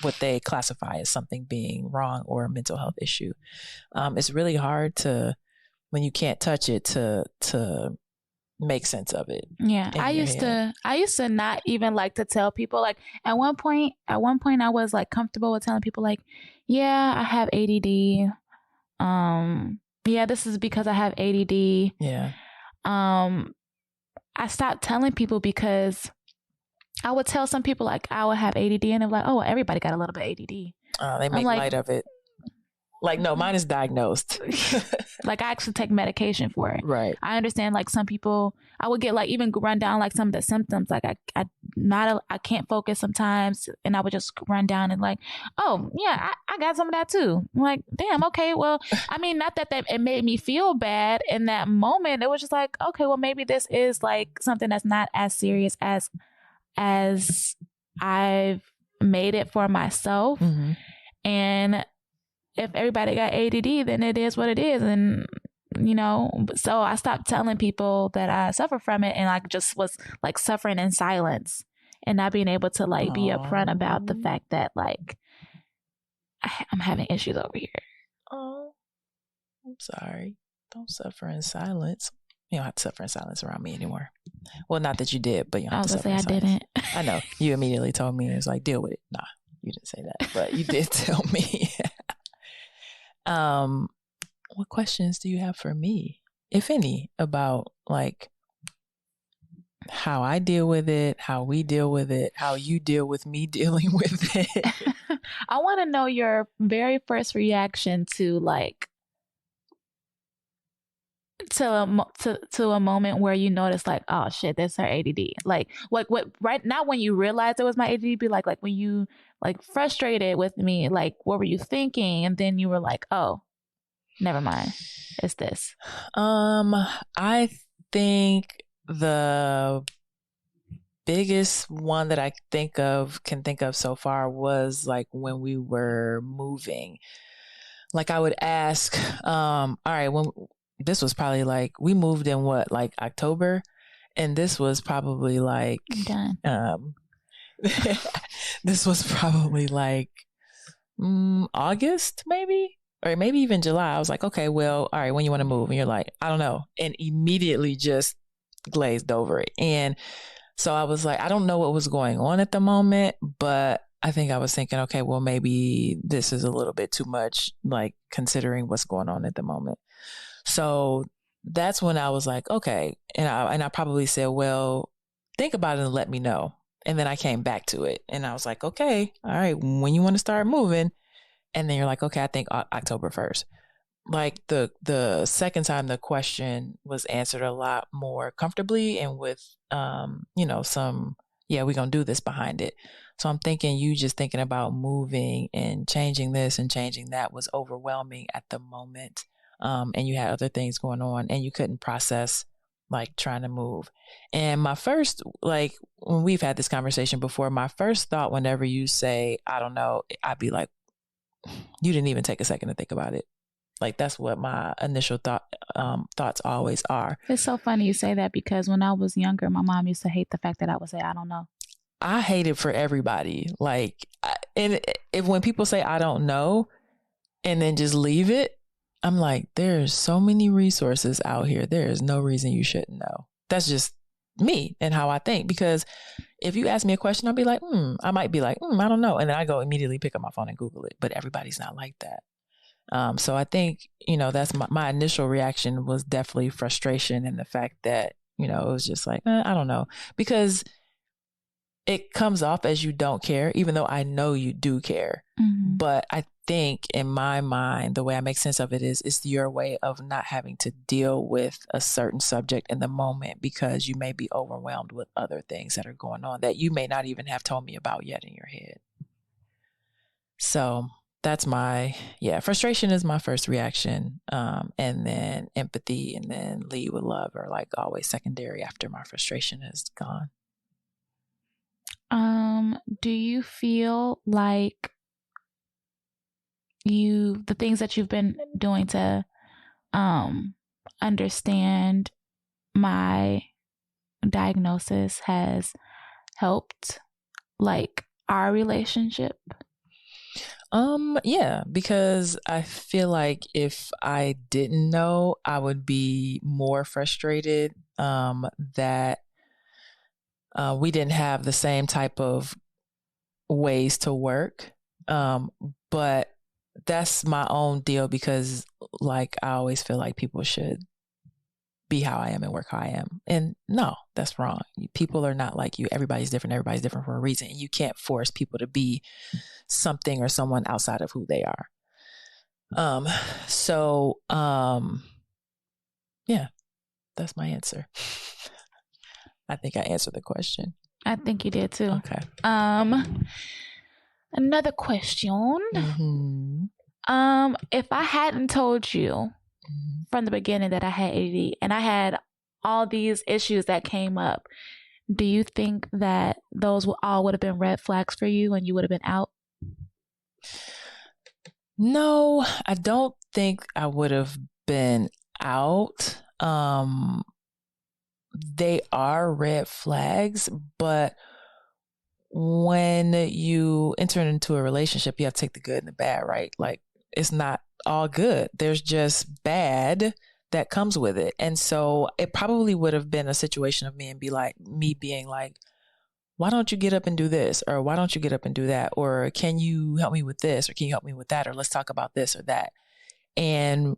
A: what they classify as something being wrong or a mental health issue. It's really hard when you can't touch it to make sense of it.
B: Yeah. I used to not even like to tell people, like at one point I was like comfortable with telling people like, yeah, I have ADD. Yeah, this is because I have ADD.
A: Yeah.
B: I stopped telling people because I would tell some people like I would have ADD and they're like, oh, well, everybody got a little bit of ADD.
A: They make light of it. Like, no, mine is diagnosed.
B: Like I actually take medication for it.
A: Right.
B: I understand like some people, I would get like even run down like some of the symptoms. Like I can't focus sometimes, and I would just run down and like, oh yeah, I got some of that too. I'm like, damn, okay, well, I mean, not that it made me feel bad in that moment. It was just like, okay, well maybe this is like something that's not as serious as as I've made it for myself.
A: Mm-hmm.
B: And if everybody got ADD, then it is what it is. And, you know, so I stopped telling people that I suffer from it, and like just was like suffering in silence and not being able to like be upfront about the fact that like I'm having issues over here.
A: Oh, I'm sorry. Don't suffer in silence. You don't have to suffer in silence around me anymore. Well, not that you did, but you don't have to suffer in silence.
B: I didn't.
A: I know. You immediately told me. It was like, deal with it. Nah, you didn't say that, but you did tell me. What questions do you have for me, if any, about like how I deal with it, how we deal with it, how you deal with me dealing with it?
B: I want to know your very first reaction to like to a moment where you notice like, oh shit, that's her ADD. Like what right now when you realize it was my ADD, be like when you like frustrated with me, like what were you thinking? And then you were like, oh, never mind, it's this.
A: I think the biggest one that I can think of so far was like when we were moving. Like I would ask, all right, when this was probably like we moved in what, like October, and this was probably like this was probably like August maybe, or maybe even July. I was like, okay, well, all right, when you want to move? And you're like, I don't know, and immediately just glazed over it. And so I was like, I don't know what was going on at the moment, but I think I was thinking, okay, well, maybe this is a little bit too much, like considering what's going on at the moment. So that's when I was like, okay. And I probably said, well, think about it and let me know. And then I came back to it and I was like, okay, all right, when you want to start moving? And then you're like, okay, I think October 1st. Like the second time the question was answered a lot more comfortably and with, you know, some, yeah, we're going to do this behind it. So I'm thinking you just thinking about moving and changing this and changing that was overwhelming at the moment. And you had other things going on and you couldn't process like trying to move. And my first, like when we've had this conversation before, my first thought whenever you say, I don't know, I'd be like, you didn't even take a second to think about it. Like that's what my initial thoughts always are.
B: It's so funny you say that because when I was younger, my mom used to hate the fact that I would say, I don't know.
A: I hate it for everybody. Like, and if when people say, I don't know, and then just leave it, I'm like, there's so many resources out here. There is no reason you shouldn't know. That's just me and how I think. Because if you ask me a question, I'll be like, I might be like, I don't know. And then I go immediately pick up my phone and Google it. But everybody's not like that. So I think, you know, that's my initial reaction was definitely frustration and the fact that, you know, it was just like, I don't know, because it comes off as you don't care, even though I know you do care. Mm-hmm. But I think in my mind, the way I make sense of it is it's your way of not having to deal with a certain subject in the moment because you may be overwhelmed with other things that are going on that you may not even have told me about yet in your head. So that's frustration is my first reaction. And then empathy and then lead with love are like always secondary after my frustration is gone.
B: Do you feel like the things that you've been doing to understand my diagnosis has helped like our relationship?
A: Yeah, because I feel like if I didn't know, I would be more frustrated that we didn't have the same type of ways to work. But that's my own deal because like I always feel like people should be how I am and work how I am. And no, that's wrong. People are not like you. Everybody's different. Everybody's different for a reason. And you can't force people to be something or someone outside of who they are. Yeah, that's my answer. I think I answered the question.
B: I think you did too.
A: Okay.
B: Another question.
A: Mm-hmm.
B: If I hadn't told you from the beginning that I had ADD and I had all these issues that came up, Do you think that those all would have been red flags for you and you would have been out?
A: No, I don't think I would have been out. They are red flags, but when you enter into a relationship, you have to take the good and the bad, right? Like, it's not all good. There's just bad that comes with it. And so it probably would have been a situation of me being like, why don't you get up and do this? Or why don't you get up and do that? Or can you help me with this? Or can you help me with that? Or let's talk about this or that. And,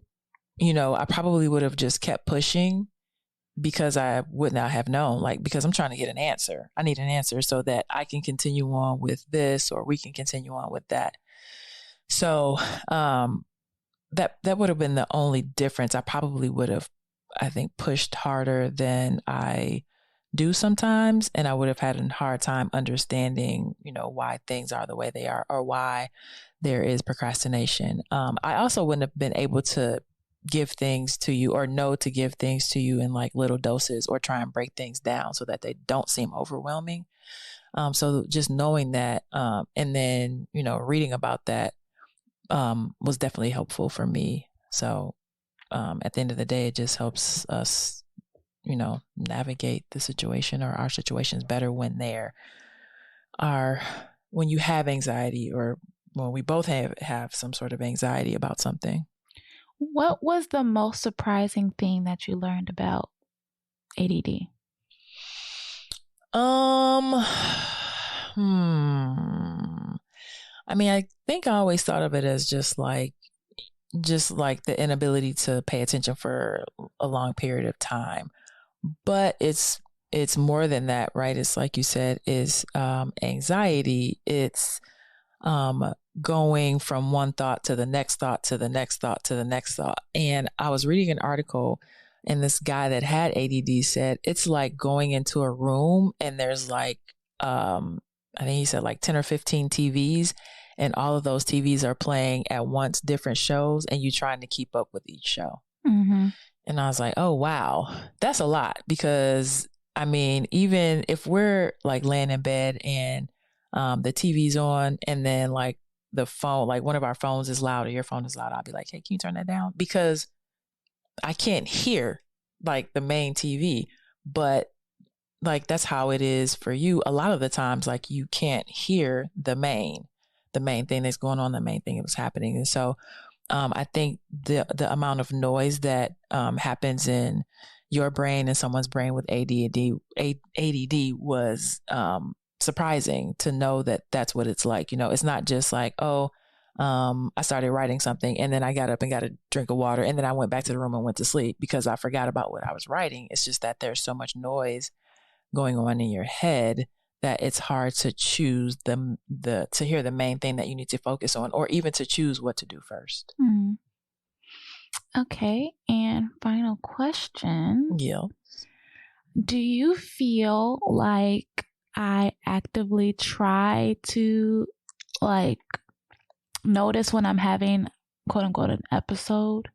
A: I probably would have just kept pushing because I would not have known, because I'm trying to get an answer. I need an answer so that I can continue on with this, or we can continue on with that. So, that would have been the only difference. I probably would have, I think, pushed harder than I do sometimes. And I would have had a hard time understanding, why things are the way they are, or why there is procrastination. I also wouldn't have been able to give things to you, or know to give things to you in like little doses, or try and break things down so that they don't seem overwhelming. So just knowing that, and then, reading about that, was definitely helpful for me. So, at the end of the day, it just helps us, navigate the situation, or our situations better when when you have anxiety, or when we both have some sort of anxiety about something.
B: What was the most surprising thing that you learned about ADD?
A: I mean, I think I always thought of it as just like the inability to pay attention for a long period of time. But it's more than that, right? It's like you said, is anxiety. It's going from one thought to the next thought to the next thought to the next thought. And I was reading an article, and this guy that had ADD said it's like going into a room and there's like, I think he said like 10 or 15 TVs, and all of those TVs are playing at once different shows, and you trying to keep up with each show.
B: Mm-hmm.
A: And I was like, oh, wow, that's a lot. Because I mean, even if we're like laying in bed and the TV's on, and then like the phone, like one of our phones is loud, or your phone is loud, I'll be like, hey, can you turn that down? Because I can't hear like the main TV. But like, that's how it is for you. A lot of the times, like, you can't hear the main thing that's going on, the main thing that was happening. And so I think the amount of noise that happens in your brain and someone's brain with ADD was surprising to know that that's what it's like. It's not just like, oh, I started writing something and then I got up and got a drink of water and then I went back to the room and went to sleep because I forgot about what I was writing. It's just that there's so much noise going on in your head that it's hard to choose to hear the main thing that you need to focus on, or even to choose what to do first.
B: Okay. And final question.
A: Yeah.
B: Do you feel like I actively try to like notice when I'm having quote unquote an episode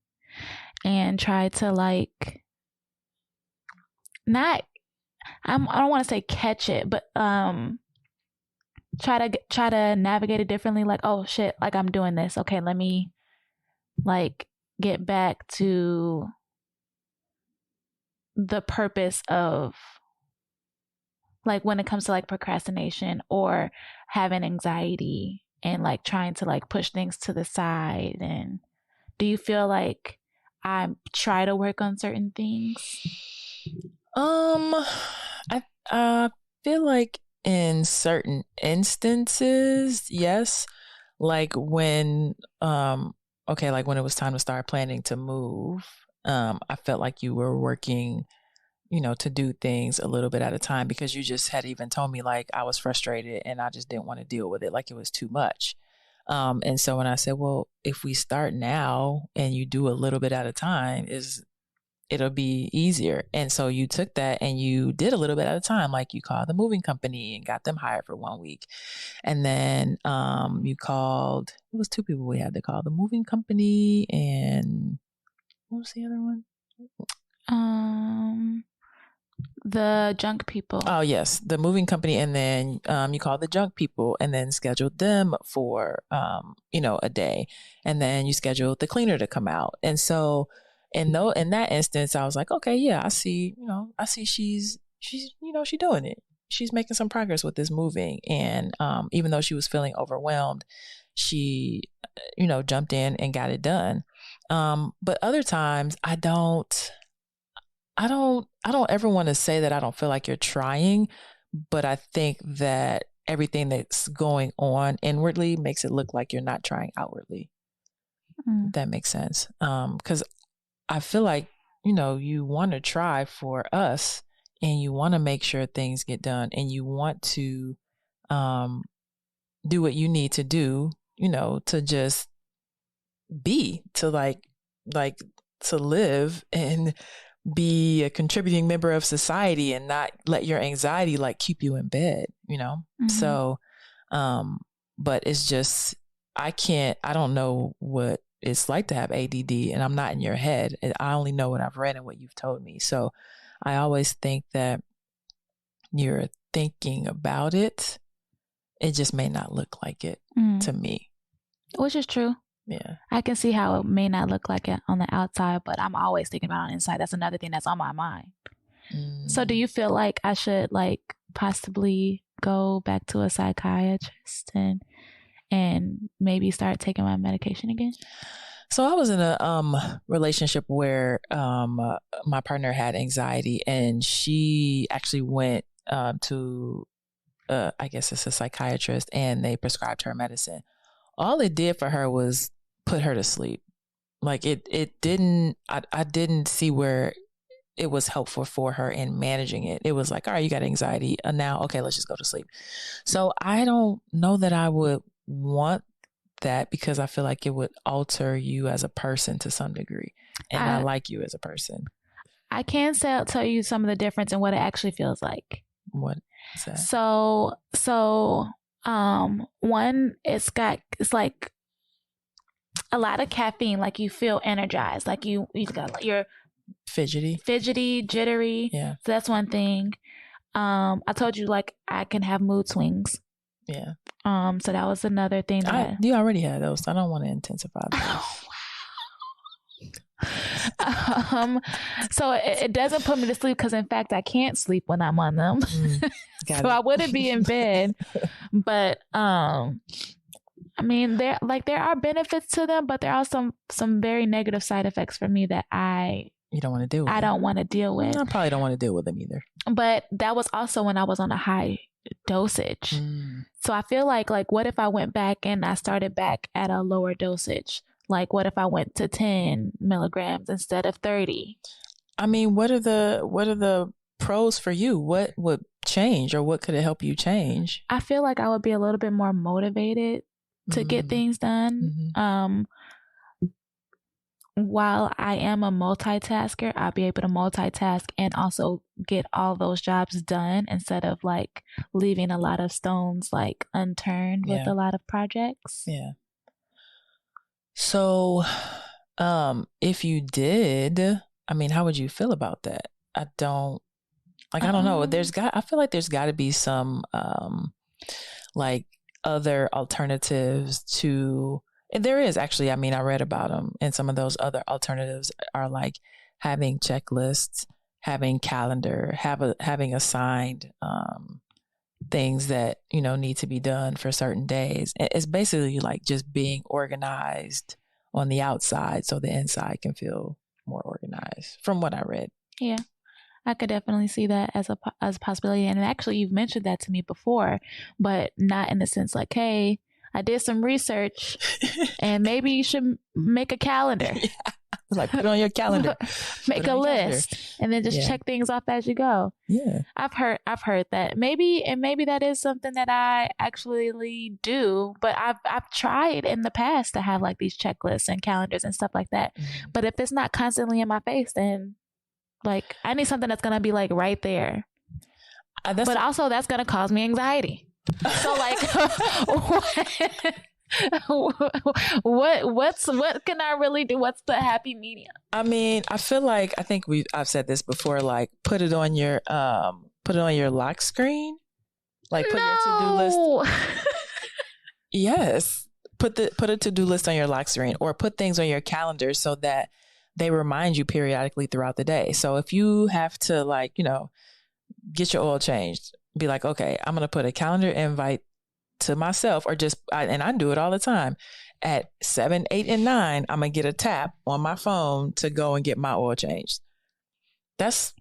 B: and try to like I don't want to say catch it, but try to navigate it differently. Like, oh shit, like I'm doing this. Okay, let me like get back to the purpose of like when it comes to like procrastination or having anxiety and like trying to like push things to the side. And do you feel like I try to work on certain things?
A: I feel like in certain instances, yes. Like when like when it was time to start planning to move, I felt like you were working, to do things a little bit at a time, because you just had even told me like I was frustrated and I just didn't want to deal with it, like it was too much. And so when I said, well, if we start now and you do a little bit at a time, it'll be easier. And so you took that and you did a little bit at a time. Like you called the moving company and got them hired for 1 week. And then you called, it was 2 people we had to call, the moving company, and what was the other one?
B: The junk people.
A: Oh, yes. The moving company. And then you call the junk people and then schedule them for, a day. And then you schedule the cleaner to come out. And so in that instance, I was like, okay, yeah, I see she's doing it. She's making some progress with this moving. And even though she was feeling overwhelmed, she, jumped in and got it done. But other times I don't ever want to say that I don't feel like you're trying, but I think that everything that's going on inwardly makes it look like you're not trying outwardly. If that makes sense. 'Cause I feel like, you want to try for us and you want to make sure things get done and you want to, do what you need to do, to just be, to like to live and be a contributing member of society and not let your anxiety like keep you in bed, So, but it's just, I don't know what it's like to have ADD, and I'm not in your head. I only know what I've read and what you've told me. So I always think that you're thinking about it. It just may not look like it to me.
B: Which is true.
A: Yeah.
B: I can see how it may not look like it on the outside, but I'm always thinking about it on the inside. That's another thing that's on my mind. So do you feel like I should possibly go back to a psychiatrist and maybe start taking my medication again?
A: So I was in a relationship where my partner had anxiety, and she actually went to I guess it's a psychiatrist, and they prescribed her medicine. All it did for her was put her to sleep. Like it didn't, I didn't see where it was helpful for her in managing it. It was like, all right, you got anxiety. Now, okay, let's just go to sleep. So I don't know that I would want that, because I feel like it would alter you as a person to some degree. And I like you as a person. I
B: can tell you some of the difference in what it actually feels like.
A: What is that?
B: So one, it's like a lot of caffeine, like you feel energized, like you're fidgety, jittery.
A: Yeah.
B: So that's one thing. I told you I can have mood swings.
A: Yeah.
B: So that was another thing
A: you already had those. So I don't want to intensify those.
B: Oh, wow. So it doesn't put me to sleep, because in fact I can't sleep when I'm on them. So I wouldn't be in bed. But I mean, there are benefits to them, but there are some very negative side effects for me that
A: you don't want to deal with.
B: I don't want to deal with.
A: I probably don't want to deal with them either.
B: But that was also when I was on a high dosage. So I feel like what if I went back and I started back at a lower dosage? Like, what if I went to 10 milligrams instead of 30?
A: I mean, what are the pros for you? What would change, or what could it help you change?
B: I feel like I would be a little bit more motivated to get things done. While I am a multitasker, I'll be able to multitask and also get all those jobs done, instead of leaving a lot of stones unturned with a lot of projects.
A: Yeah. So, if you did, I mean, how would you feel about that? I don't know. I feel like there's got to be some, other alternatives to, and there is actually, I mean, I read about them, and some of those other alternatives are having checklists, having calendar, having assigned, things that, need to be done for certain days. It's basically just being organized on the outside so the inside can feel more organized, from what I read.
B: Yeah, I could definitely see that as a possibility. And actually, you've mentioned that to me before, but not in the sense hey, I did some research and maybe you should make a calendar.
A: Yeah. Put it on your calendar.
B: Make a list and then just check things off as you go.
A: Yeah.
B: I've heard that. Maybe that is something that I actually do, but I've tried in the past to have these checklists and calendars and stuff like that. But if it's not constantly in my face, then I need something that's going to be right there. But also that's going to cause me anxiety. So what can I really do? What's the happy medium?
A: I mean, I feel like I've said this before. Like, put it on your lock screen. Like, put your to-do list. Yes, put a to-do list on your lock screen, or put things on your calendar so that they remind you periodically throughout the day. So if you have to, like, get your oil changed, be like, okay, I'm gonna put a calendar invite to myself, or and I do it all the time. At 7, 8, and 9, I'm gonna get a tap on my phone to go and get my oil changed. That's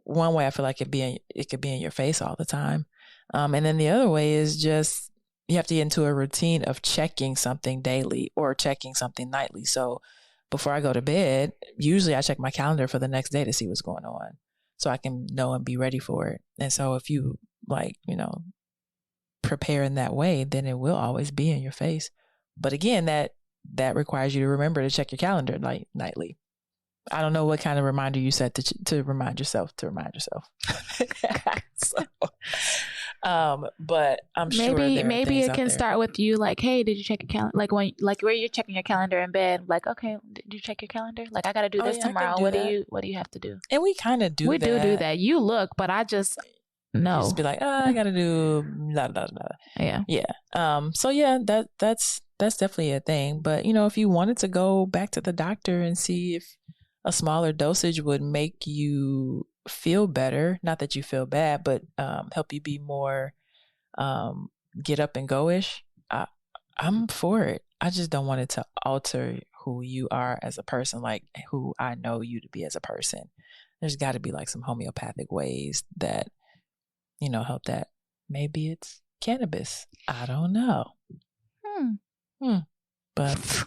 A: one way I feel like it could be in your face all the time. And then the other way is just you have to get into a routine of checking something daily or checking something nightly. So before I go to bed, usually I check my calendar for the next day to see what's going on, so I can know and be ready for it. And so if you prepare in that way, then it will always be in your face. But again, that requires you to remember to check your calendar nightly. I don't know what kind of reminder you set to remind yourself to remind yourself. So, but I'm sure
B: maybe it can start with you, like, hey, did you check your calendar? Like where you're checking your calendar in bed, like, okay, did you check your calendar? Like, I got to do this tomorrow. What do you have to do?
A: And we kind of do.
B: We do that. You look, but I just. No.
A: Just be like, I gotta do blah, blah, blah.
B: Yeah.
A: Yeah. So yeah, that's definitely a thing. But if you wanted to go back to the doctor and see if a smaller dosage would make you feel better, not that you feel bad, but help you be more get up and go-ish, I'm for it. I just don't want it to alter who you are as a person, like who I know you to be as a person. There's got to be like some homeopathic ways that help that. Maybe it's cannabis. I don't know. But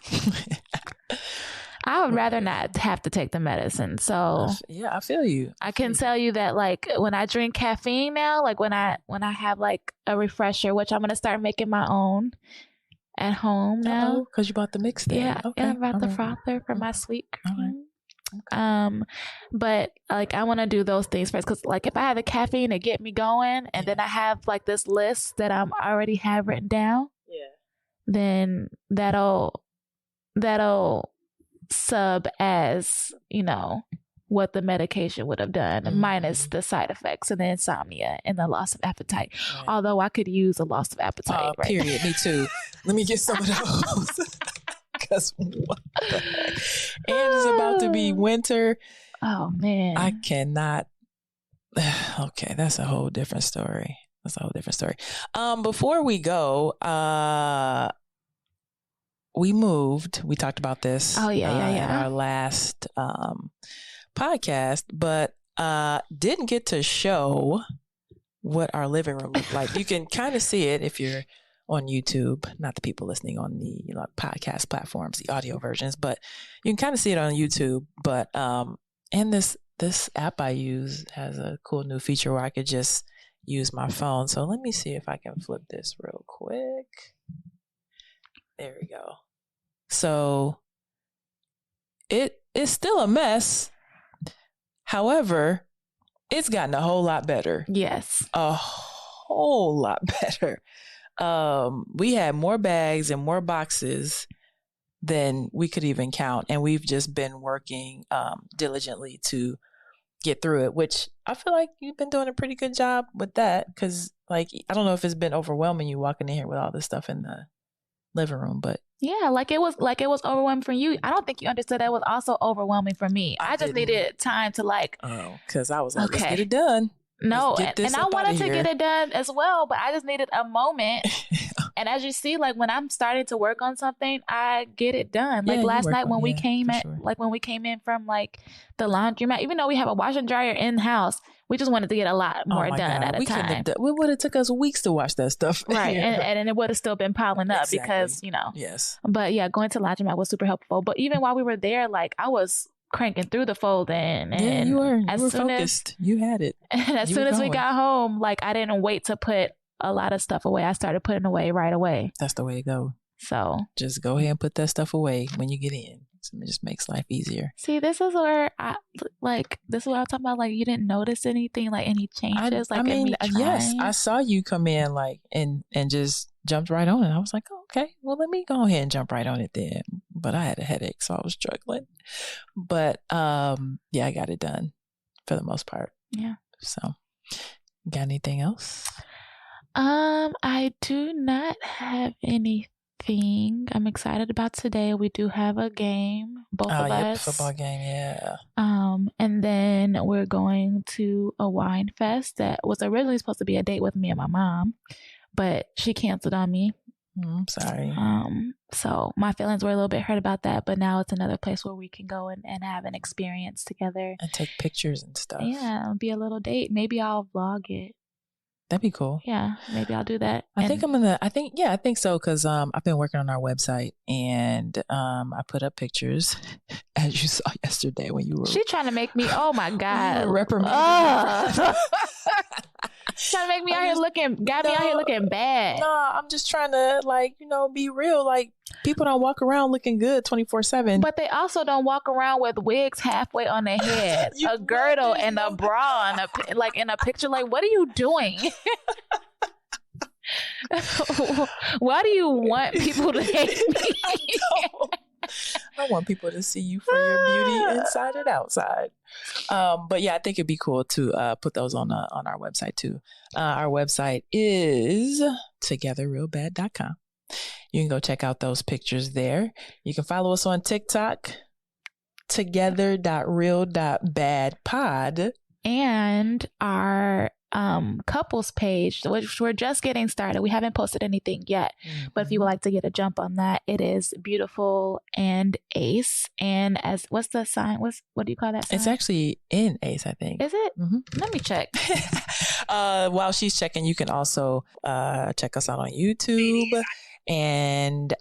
B: I would rather not have to take the medicine. So
A: I feel you.
B: I can tell you that, like, when I drink caffeine now, like when I have like a refresher, which I'm going to start making my own at home now.
A: Because you bought the mix thing.
B: Yeah.
A: Okay.
B: Yeah, I bought the frother for my sweet cream.
A: All right.
B: Okay. But like, I want to do those things first, because like if I have the caffeine to get me going, and then I have like this list that I'm already have written down, then that'll sub as what the medication would have done, minus the side effects and the insomnia and the loss of appetite. Right. Although I could use a loss of appetite. Right?
A: Period. Me too. Let me get some of those. Because what the heck? And it's about to be winter.
B: Oh man,
A: I cannot. Okay, that's a whole different story. Before we go, we moved. We talked about this.
B: Oh yeah.
A: In our last podcast, but didn't get to show what our living room looked like. You can kind of see it if you're on YouTube, not the people listening on the podcast platforms, the audio versions, but you can kind of see it on YouTube. But and this app I use has a cool new feature where I could just use my phone. So let me see if I can flip this real quick. There we go. So it's still a mess. However, it's gotten a whole lot better.
B: Yes.
A: A whole lot better. We had more bags and more boxes than we could even count. And we've just been working diligently to get through it, which I feel like you've been doing a pretty good job with that. Because, like, I don't know if it's been overwhelming you walking in here with all this stuff in the living room, but
B: yeah, like it was overwhelming for you. I don't think you understood that it was also overwhelming for me. I just needed time to
A: because I was like, let's get it done.
B: No, and I wanted to get it done as well, but I just needed a moment. And as you see, like when I'm starting to work on something, I get it done. Like last night when we came in from like the laundromat, even though we have a washer and dryer in the house, we just wanted to get a lot more done at a time.
A: It would have took us weeks to wash that stuff.
B: Right. And it would have still been piling up because,
A: Yes.
B: But yeah, going to laundromat was super helpful. But even while we were there, like I was cranking through the folding, and
A: you were focused. You had it.
B: And as soon as we got home, like I didn't wait to put a lot of stuff away. I started putting away right away.
A: That's the way to go.
B: So
A: just go ahead and put that stuff away when you get in. things. It just makes life easier.
B: See, this is where I'm talking about. Like, you didn't notice anything, like any changes.
A: Yes, I saw you come in like and just jumped right on it. I was like, oh, okay, well, let me go ahead and jump right on it then. But I had a headache, so I was struggling. But yeah, I got it done for the most part.
B: Yeah.
A: So, got anything else?
B: I do not have anything. I'm excited about today. We do have a game, both of us.
A: Football game, yeah.
B: And then we're going to a wine fest that was originally supposed to be a date with me and my mom, but she canceled on me.
A: I'm sorry.
B: So my feelings were a little bit hurt about that, but now it's another place where we can go and have an experience together
A: and take pictures and stuff.
B: Yeah, it'll be a little date. Maybe I'll vlog it.
A: That'd be cool.
B: Yeah, maybe I'll do that.
A: I think so, because I've been working on our website, and I put up pictures as you saw yesterday when you were.
B: She trying to make me. Oh my God!
A: Reprimanding.
B: Trying to make me out here looking bad.
A: No, I'm just trying to be real. Like, people don't walk around looking good 24/7.
B: But they also don't walk around with wigs halfway on their head, a girdle and a bra, in a picture. Like, what are you doing? Why do you want people to hate me?
A: I want people to see you for your beauty inside and outside. But yeah, I think it'd be cool to put those on our website too. Our website is togetherrealbad.com. You can go check out those pictures there. You can follow us on TikTok, together.real.badpod.
B: And our couples page, which we're just getting started. We haven't posted anything yet, but if you would like to get a jump on that, it is Beautifulll and Ace. And what's the sign? What do you call that sign?
A: It's actually in Ace, I think.
B: Is it?
A: Mm-hmm.
B: Let me check.
A: While she's checking, you can also check us out on YouTube and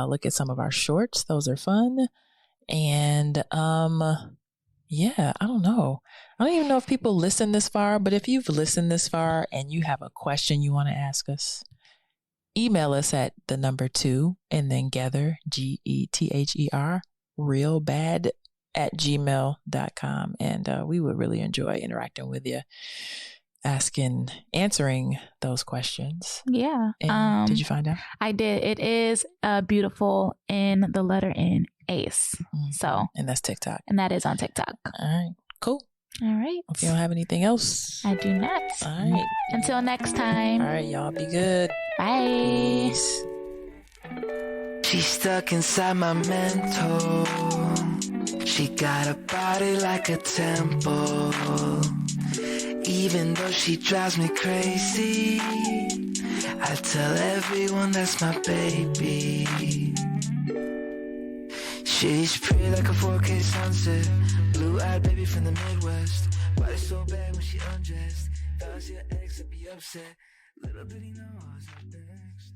A: look at some of our shorts. Those are fun. And yeah, I don't know. I don't even know if people listen this far, but if you've listened this far and you have a question you want to ask us, email us at the number 2 and then gether, GETHER, realbad@gmail.com. And we would really enjoy interacting with you, answering those questions.
B: Yeah.
A: And did you find out?
B: I did. It is Beautifulll in the letter N, Ace. So,
A: and that's TikTok.
B: And that is on TikTok.
A: All right. Cool.
B: All right.
A: If you don't have anything else.
B: I do not.
A: All right.
B: Until next time.
A: All right, y'all. Be good.
B: Bye.
A: Peace.
C: She's stuck inside my mental. She got a body like a temple. Even though she drives me crazy, I tell everyone that's my baby. She's pretty like a 4K sunset. Blue-eyed baby from the Midwest. Body so bad when she undressed. Thought your ex would be upset. Little did he know I was up next.